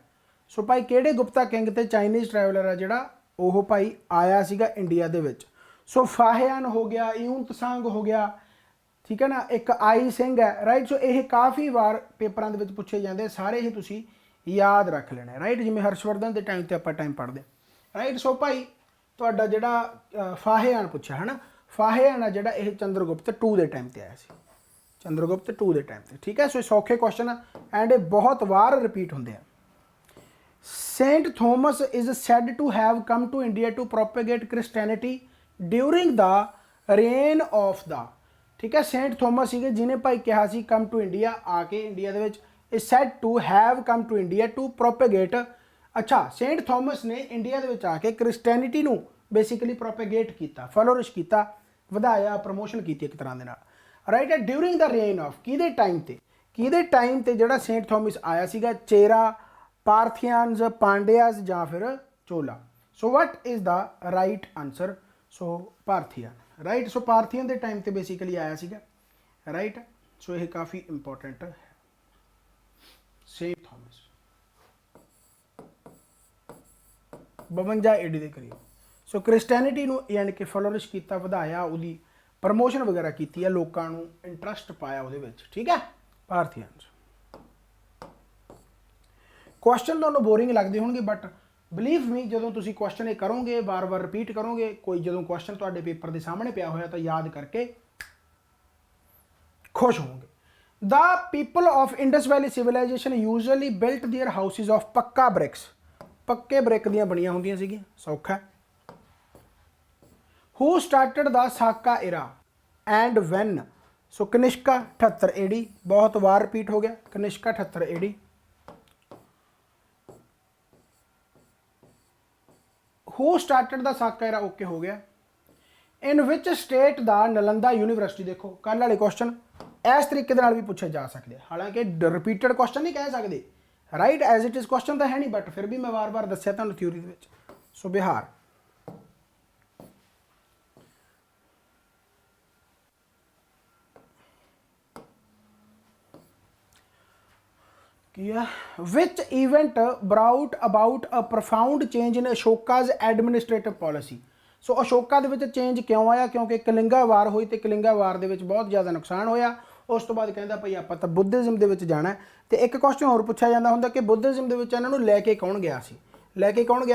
So ਭਾਈ ਕਿਹੜੇ ਗੁਪਤਾ ਕਿੰਗ ਤੇ ਚਾਈਨੀਜ਼ ਟਰੈਵਲਰ ਆ ਜਿਹੜਾ ਉਹ ਭਾਈ ਆਇਆ ਸੀਗਾ ਇੰਡੀਆ ਦੇ ਵਿੱਚ? ਸੋ ਫਾਹਿਆਨ ਹੋ ਗਿਆ, ਯੂਨ ਤਸਾਂਗ ਹੋ ਗਿਆ, ਠੀਕ ਹੈ ਨਾ, ਇੱਕ ਆਈ ਸਿੰਘ ਹੈ, ਰਾਈਟ। ਸੋ ਇਹ ਕਾਫੀ ਵਾਰ ਪੇਪਰਾਂ ਦੇ ਵਿੱਚ ਪੁੱਛੇ ਜਾਂਦੇ, ਸਾਰੇ ਹੀ ਤੁਸੀਂ ਯਾਦ ਰੱਖ ਲੈਣੇ, ਰਾਈਟ। ਜਿਵੇਂ ਹਰਸ਼ਵਰਧਨ ਦੇ ਟਾਈਮ ਤੇ ਆਪਾਂ ਟਾਈਮ ਪੜ੍ਹਦੇ, ਰਾਈਟ। ਸੋ ਭਾਈ ਤੁਹਾਡਾ ਜਿਹੜਾ ਫਾਹਿਆਨ ਪੁੱਛਿਆ ਹੈ ਨਾ, ਫਾਹਿਆਨ ਆ ਜਿਹੜਾ ਇਹ ਚੰਦਰਗੁਪਤ 2 ਦੇ ਟਾਈਮ ਤੇ ਆਇਆ ਸੀ, ਚੰਦਰਗੁਪਤ 2 ਦੇ ਟਾਈਮ ਤੇ, ਠੀਕ ਹੈ। ਸੋ ਸੌਖੇ ਕੁਐਸਚਨ ਆ ਐਂਡ ਇਹ ਬਹੁਤ ਵਾਰ ਰਿਪੀਟ ਹੁੰਦੇ ਆ। Saint Thomas is said to have come to India to propagate Christianity during the reign of the, ਠੀਕ ਹੈ। ਸੇਂਟ ਥੋਮਸ ਸੀਗੇ ਜਿਹਨੇ ਭਾਈ ਕਿਹਾ ਸੀ ਕਮ ਟੂ ਇੰਡੀਆ, ਆ ਕੇ ਇੰਡੀਆ ਦੇ ਵਿੱਚ, is said to have come to India to propagate। ਅੱਛਾ, Saint Thomas ਨੇ ਇੰਡੀਆ ਦੇ ਵਿੱਚ ਆ ਕੇ ਕ੍ਰਿਸਚੈਨਿਟੀ ਨੂੰ ਬੇਸਿਕਲੀ ਪ੍ਰੋਪੇਗੇਟ ਕੀਤਾ, ਫਲੋਰਿਸ਼ ਕੀਤਾ, ਵਧਾਇਆ, ਪ੍ਰਮੋਸ਼ਨ ਕੀਤੀ ਇੱਕ ਤਰ੍ਹਾਂ ਦੇ ਨਾਲ, right. During the rain of ਕਿਹਦੇ ਟਾਈਮ ਤੇ ਜਿਹੜਾ ਸੇਂਟ ਥੋਮਸ ਆਇਆ ਸੀਗਾ? ਚੇਰਾ, ਪਾਰਥੀਅਨਸ, ਪਾਂਡਿਆਸ ਜਾਂ ਫਿਰ Chola. So what is the right answer? So Parthian, right. So Parthian ਦੇ ਟਾਈਮ ਤੇ ਬੇਸਿਕਲੀ ਆਇਆ ਸੀਗਾ, ਰਾਈਟ। ਸੋ ਇਹ ਕਾਫੀ ਇੰਪੋਰਟੈਂਟ ਹੈ, ਸੇਂਟ ਥੋਮਸ 52 AD ਦੇ ਕਰੀਬ। ਸੋ ਕ੍ਰਿਸਚੈਨਿਟੀ ਨੂੰ ਯਾਨੀ ਕਿ ਫਲੋਰਿਸ਼ ਕੀਤਾ, ਵਧਾਇਆ, ਉਹਦੀ ਪ੍ਰਮੋਸ਼ਨ ਵਗੈਰਾ ਕੀਤੀ ਹੈ, ਲੋਕਾਂ ਨੂੰ ਇੰਟਰਸਟ ਪਾਇਆ ਉਹਦੇ ਵਿੱਚ, ਠੀਕ ਹੈ। ਪਾਰਥੀਅਨਸ। ਕੁਐਸਚਨ ਤੁਹਾਨੂੰ ਬੋਰਿੰਗ ਲੱਗਦੇ ਹੋਣਗੇ, ਬਟ ਬਲੀਵ ਮੀ ਜਦੋਂ ਤੁਸੀਂ ਕੁਐਸਚਨ ਇਹ ਕਰੋਗੇ, ਵਾਰ-ਵਾਰ ਰਿਪੀਟ ਕਰੋਗੇ, ਕੋਈ ਜਦੋਂ ਕੁਐਸਚਨ ਤੁਹਾਡੇ ਪੇਪਰ ਦੇ ਸਾਹਮਣੇ ਪਿਆ ਹੋਇਆ ਤਾਂ ਯਾਦ ਕਰਕੇ ਖੁਸ਼ ਹੋਵੋਗੇ। The people of Indus Valley civilization usually built their houses of ਪੱਕਾ bricks। ਪੱਕੇ ਬ੍ਰਿਕ ਦੀਆਂ ਬਣੀਆਂ ਹੁੰਦੀਆਂ ਸੀਗੀਆਂ, ਸੌਖਾ। Who started the Saka era and when? So Kanishka 78 AD, ਬਹੁਤ ਵਾਰ ਰਿਪੀਟ ਹੋ ਗਿਆ, Kanishka 78 AD। Who started the Saka era? Okay ਹੋ ਗਿਆ। ਇਨ ਵਿਚ ਸਟੇਟ ਦਾ ਨਾਲੰਦਾ ਯੂਨੀਵਰਸਿਟੀ, ਦੇਖੋ ਕੱਲ੍ਹ ਵਾਲੇ ਕੁਐਸਚਨ ਇਸ ਤਰੀਕੇ ਦੇ ਨਾਲ ਵੀ ਪੁੱਛੇ ਜਾ ਸਕਦੇ, ਹਾਲਾਂਕਿ ਰਿਪੀਟਡ ਕੁਐਸਚਨ ਨਹੀਂ ਕਹਿ ਸਕਦੇ, right. As it is question ਤਾਂ ਹੈ ਨਹੀਂ, ਬਟ ਫਿਰ ਵੀ ਮੈਂ ਵਾਰ-ਵਾਰ ਦੱਸਿਆ ਤੁਹਾਨੂੰ ਥਿਊਰੀ ਦੇ ਵਿੱਚ। ਸੋ ਬਿਹਾਰ। ਕੀ ਆ? Which event brought about a profound change in Ashoka's administrative policy. So Ashoka ਦੇ ਵਿੱਚ ਚੇਂਜ ਕਿਉਂ ਆਇਆ? ਕਿਉਂਕਿ ਕਲਿੰਗਾ ਵਾਰ ਹੋਈ ਤੇ ਕਲਿੰਗਾ ਵਾਰ ਦੇ ਵਿੱਚ ਬਹੁਤ ਜ਼ਿਆਦਾ ਨੁਕਸਾਨ ਹੋਇਆ। ਉਸ ਤੋਂ ਬਾਅਦ ਕਹਿੰਦਾ ਭਾਈ ਆਪਾਂ ਤਾਂ ਬੁੱਧਿਜ਼ਮ ਦੇ ਵਿੱਚ ਜਾਣਾ। ਤੇ ਇੱਕ ਕੁਐਸਚਨ ਹੋਰ ਪੁੱਛਿਆ ਜਾਂਦਾ ਹੁੰਦਾ ਕਿ ਬੁੱਧਿਜ਼ਮ ਦੇ ਵਿੱਚ ਇਹਨਾਂ ਨੂੰ ਲੈ ਕੇ ਕੌਣ ਗਿਆ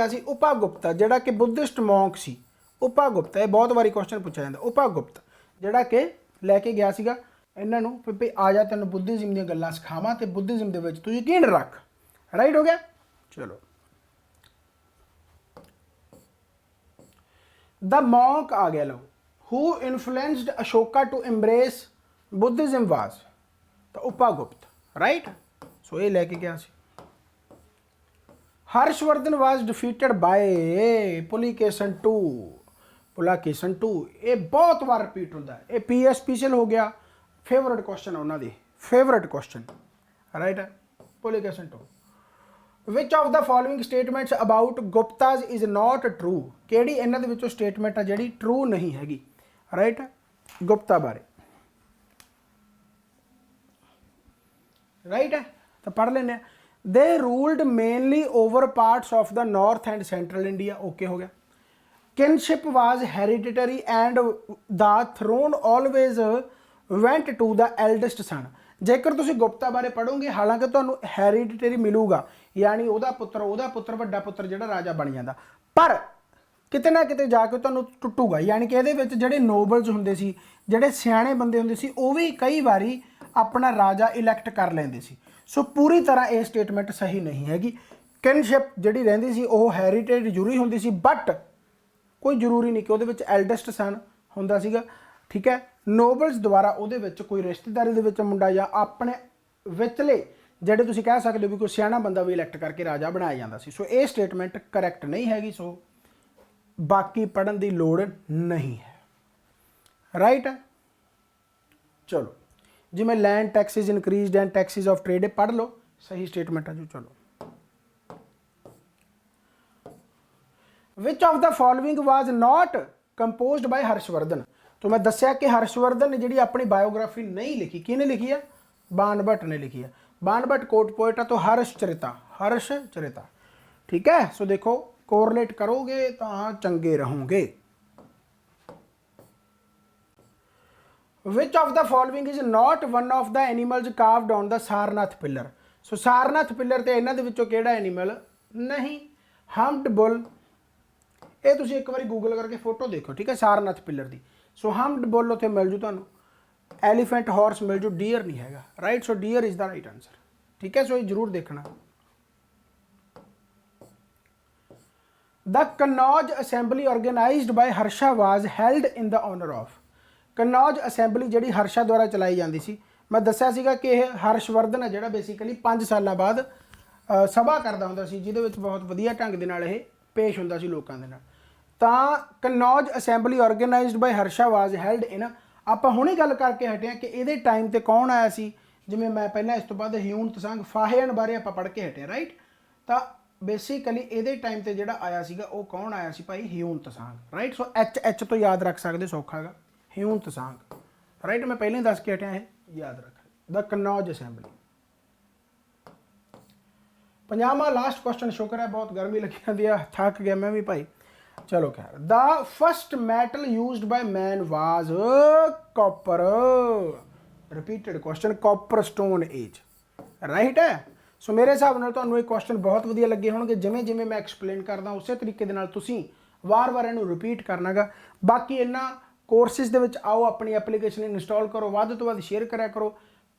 ਸੀ? ਉਪਾਗੁਪਤਾ, ਜਿਹੜਾ ਕਿ ਬੁੱਧਿਸਟ ਮੌਂਕ ਸੀ। ਉਪਾਗੁਪਤਾ, ਇਹ ਬਹੁਤ ਵਾਰੀ ਕੁਐਸਚਨ ਪੁੱਛਿਆ ਜਾਂਦਾ। ਉਪਾਗੁਪਤ ਜਿਹੜਾ ਕਿ ਲੈ ਕੇ ਗਿਆ ਸੀਗਾ ਇਹਨਾਂ ਨੂੰ, ਵੀ ਆ ਜਾ ਤੈਨੂੰ ਬੁੱਧਿਜ਼ਮ ਦੀਆਂ ਗੱਲਾਂ ਸਿਖਾਵਾਂ ਤੇ ਬੁੱਧਿਜ਼ਮ ਦੇ ਵਿੱਚ ਤੂੰ ਯਕੀਨ ਰੱਖ, ਰਾਈਟ ਹੋ ਗਿਆ। ਚਲੋ, ਦ ਮੌਂਕ ਆ ਗਿਆ। ਲਓ, who influenced Ashoka to embrace Buddhism was, तो उपागुप्त, राइट। सो ये लैके गया सी। Harshavardhana was defeated by Pulakeshin two, Pulakeshin two, ये बहुत बार रिपीट होता है, ये पीएस स्पेशल हो गया, फेवरेट क्वेश्चन उन्होंने, फेवरेट क्वेश्चन, राइट है। Pulakeshin two, which of the following statements about Guptas is not true, केड़ी इन्हां दे विचों स्टेटमेंट है जिहड़ी ट्रू नहीं हैगी, राइट, गुप्ता बारे, राइट है। तो पढ़ लेने, they ruled mainly over parts of the north and central India, okay हो गया। Kingship was hereditary and the throne always went to the eldest son, जेकर तुसी गुप्ता बारे पढ़ोगे हालांकि तुहानू हेरिडिटरी मिलूगा, यानी ओहदा पुत्र वड्डा पुत्र जिहड़ा राजा बन जांदा, पर किते ना किते जाके तुहानू टुटूगा, यानी कि इहदे विच जिहड़े नोबल्स हुंदे सी, जिहड़े सियाणे बंदे हुंदे सी, ओह भी कई वारी अपना राजा इलैक्ट कर लैंदे सी। सो पूरी तरह ये स्टेटमेंट सही नहीं हैगी। किनशिप जिहड़ी रहिंदी सी ओह हेरिटेज जरूरी हुंदी सी, बट कोई जरूरी नहीं कि उहदे विच एल्डेस्ट सन हुंदा सीगा, ठीक है। नोबल्स द्वारा उहदे विच कोई रिश्तेदारी दे विच मुंडा या अपने विचले जिहड़े तुसीं कह सकदे हो भी कोई सियाणा बंदा भी इलैक्ट करके राजा बनाया जांदा सी। सो ये स्टेटमेंट करैक्ट नहीं हैगी, सो बाकी पढ़न की लोड़ नहीं है, राइट है। चलो जिवें लैंड टैक्सिज इनक्रीजड एंड टैक्सिज ऑफ ट्रेड पढ़ लो, सही स्टेटमेंट है जो। चलो, which of the following was not composed bye Harshvardhan, तो मैं दस्या कि हर्षवर्धन ने जी अपनी बायोग्राफी नहीं लिखी, किने लिखी है, बाणभट्ट ने लिखी है। बाणभट्ट कोट पोएट है, तो हर्षचरिता, ठीक है। सो देखो कोरिलेट करोगे तो चंगे रहोगे। विच of the following is not one of the animals carved on the Sarnath pillar, so Sarnath pillar ते इन्हां दे विचों किहड़ा एनीमल नहीं, हम्प्ड बुल, ये तुसीं एक बार गूगल करके फोटो देखो, ठीक है, सारनाथ पिलर की। सो हम्प्ड बुल उत्थे मिल जू तुहानूं, एलीफेंट हॉर्स मिल जू, डीयर नहीं हैगा, right. So deer is the right answer, ठीक है। सो ये जरूर देखना। The Kannauj assembly organised by Harsha was held in the honour of, Kannauj assembly जिहड़ी हर्षा द्वारा चलाई जाती सी, मैं दस्सिया सीगा कि यह हर्षवर्धन है जिहड़ा बेसिकली 5 साल बाद सभा करदा हुंदा सी, जिहदे विच बहुत वधिया ढंग दे नाल इह पेश हुंदा सी लोकां दे नाल। तां Kannauj assembly organised by Harsha was held in, आपां हुणे गल करके हटे कि इहदे टाइम ते कौन आया सी, जिवें मैं पहलां इस तो बाद ह्यून तसंग फाहेन बारे आपां पढ़ के हटे, राइट। तां बेसिकली इहदे टाइम ते जिहड़ा आया सीगा वो कौन आया सी भाई, ह्यून तसंग, राइट। सो एच तो याद रख सकदे, सौखा गा, ह्यून तसंग, राइट। मैं पहले ही दस के हटिया है, याद रख, द कन्नौज असैंबली। 50वां लास्ट क्वेश्चन, शुक्र है बहुत गर्मी लगी जाती है, थक गया मैं भी भाई। चलो खैर, the first metal used by man was copper, repeated question, copper stone age, right है। सो मेरे हिसाब नाल तुहानूं ये क्वेश्चन बहुत वधिया लगे होणगे, जिवें जिवें मैं एक्सप्लेन करदा उस तरीके दे नाल तुसीं वार-वार इहनूं रिपीट करना गा। बाकी इन्हां कोर्सिस दे विच आओ, अपनी एप्लीकेशन इंस्टॉल करो, वध तो वध शेयर करा करो,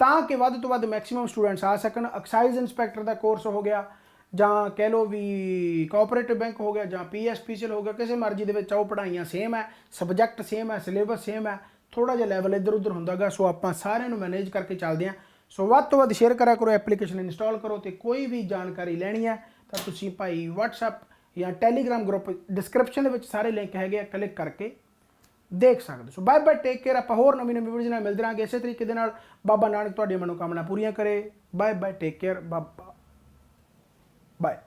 तां कि वध तो वध मैक्सिमम स्टूडेंट्स आ सकन। एक्साइज इंस्पैक्टर का कोर्स हो गया, जां कह लो भी कोऑपरेटिव बैंक हो गया, जां PSPCL हो गया, किसी मर्जी दे विच आओ, पढ़ाइयां सेम है, सबजैक्ट सेम है, सिलेबस सेम है, थोड़ा जिहा लैवल इधर उधर हुंदा गा। सो आपां सारिਆਂ ਨੂੰ मैनेज करके चलते हैं। सो वध तो वध शेयर करा करो, एप्लीकेशन इंस्टॉल करो, तो कोई भी जानकारी लैनी है तो तुसीं भाई WhatsApp या टैलीग्राम ग्रुप डिस्क्रिप्शन दे विच सारे लिंक हैगे, क्लिक करके देख सकते। सो बाय बाय, टेक केयर। आप होर नवीं वीडियोज़ नाल मिलदे रहांगे इसे तरीके दे नाल। बाबा नानक तुहाडी मनोकामना पूरीआं करे। बाय बाय, टेक केयर, बाबा बाय।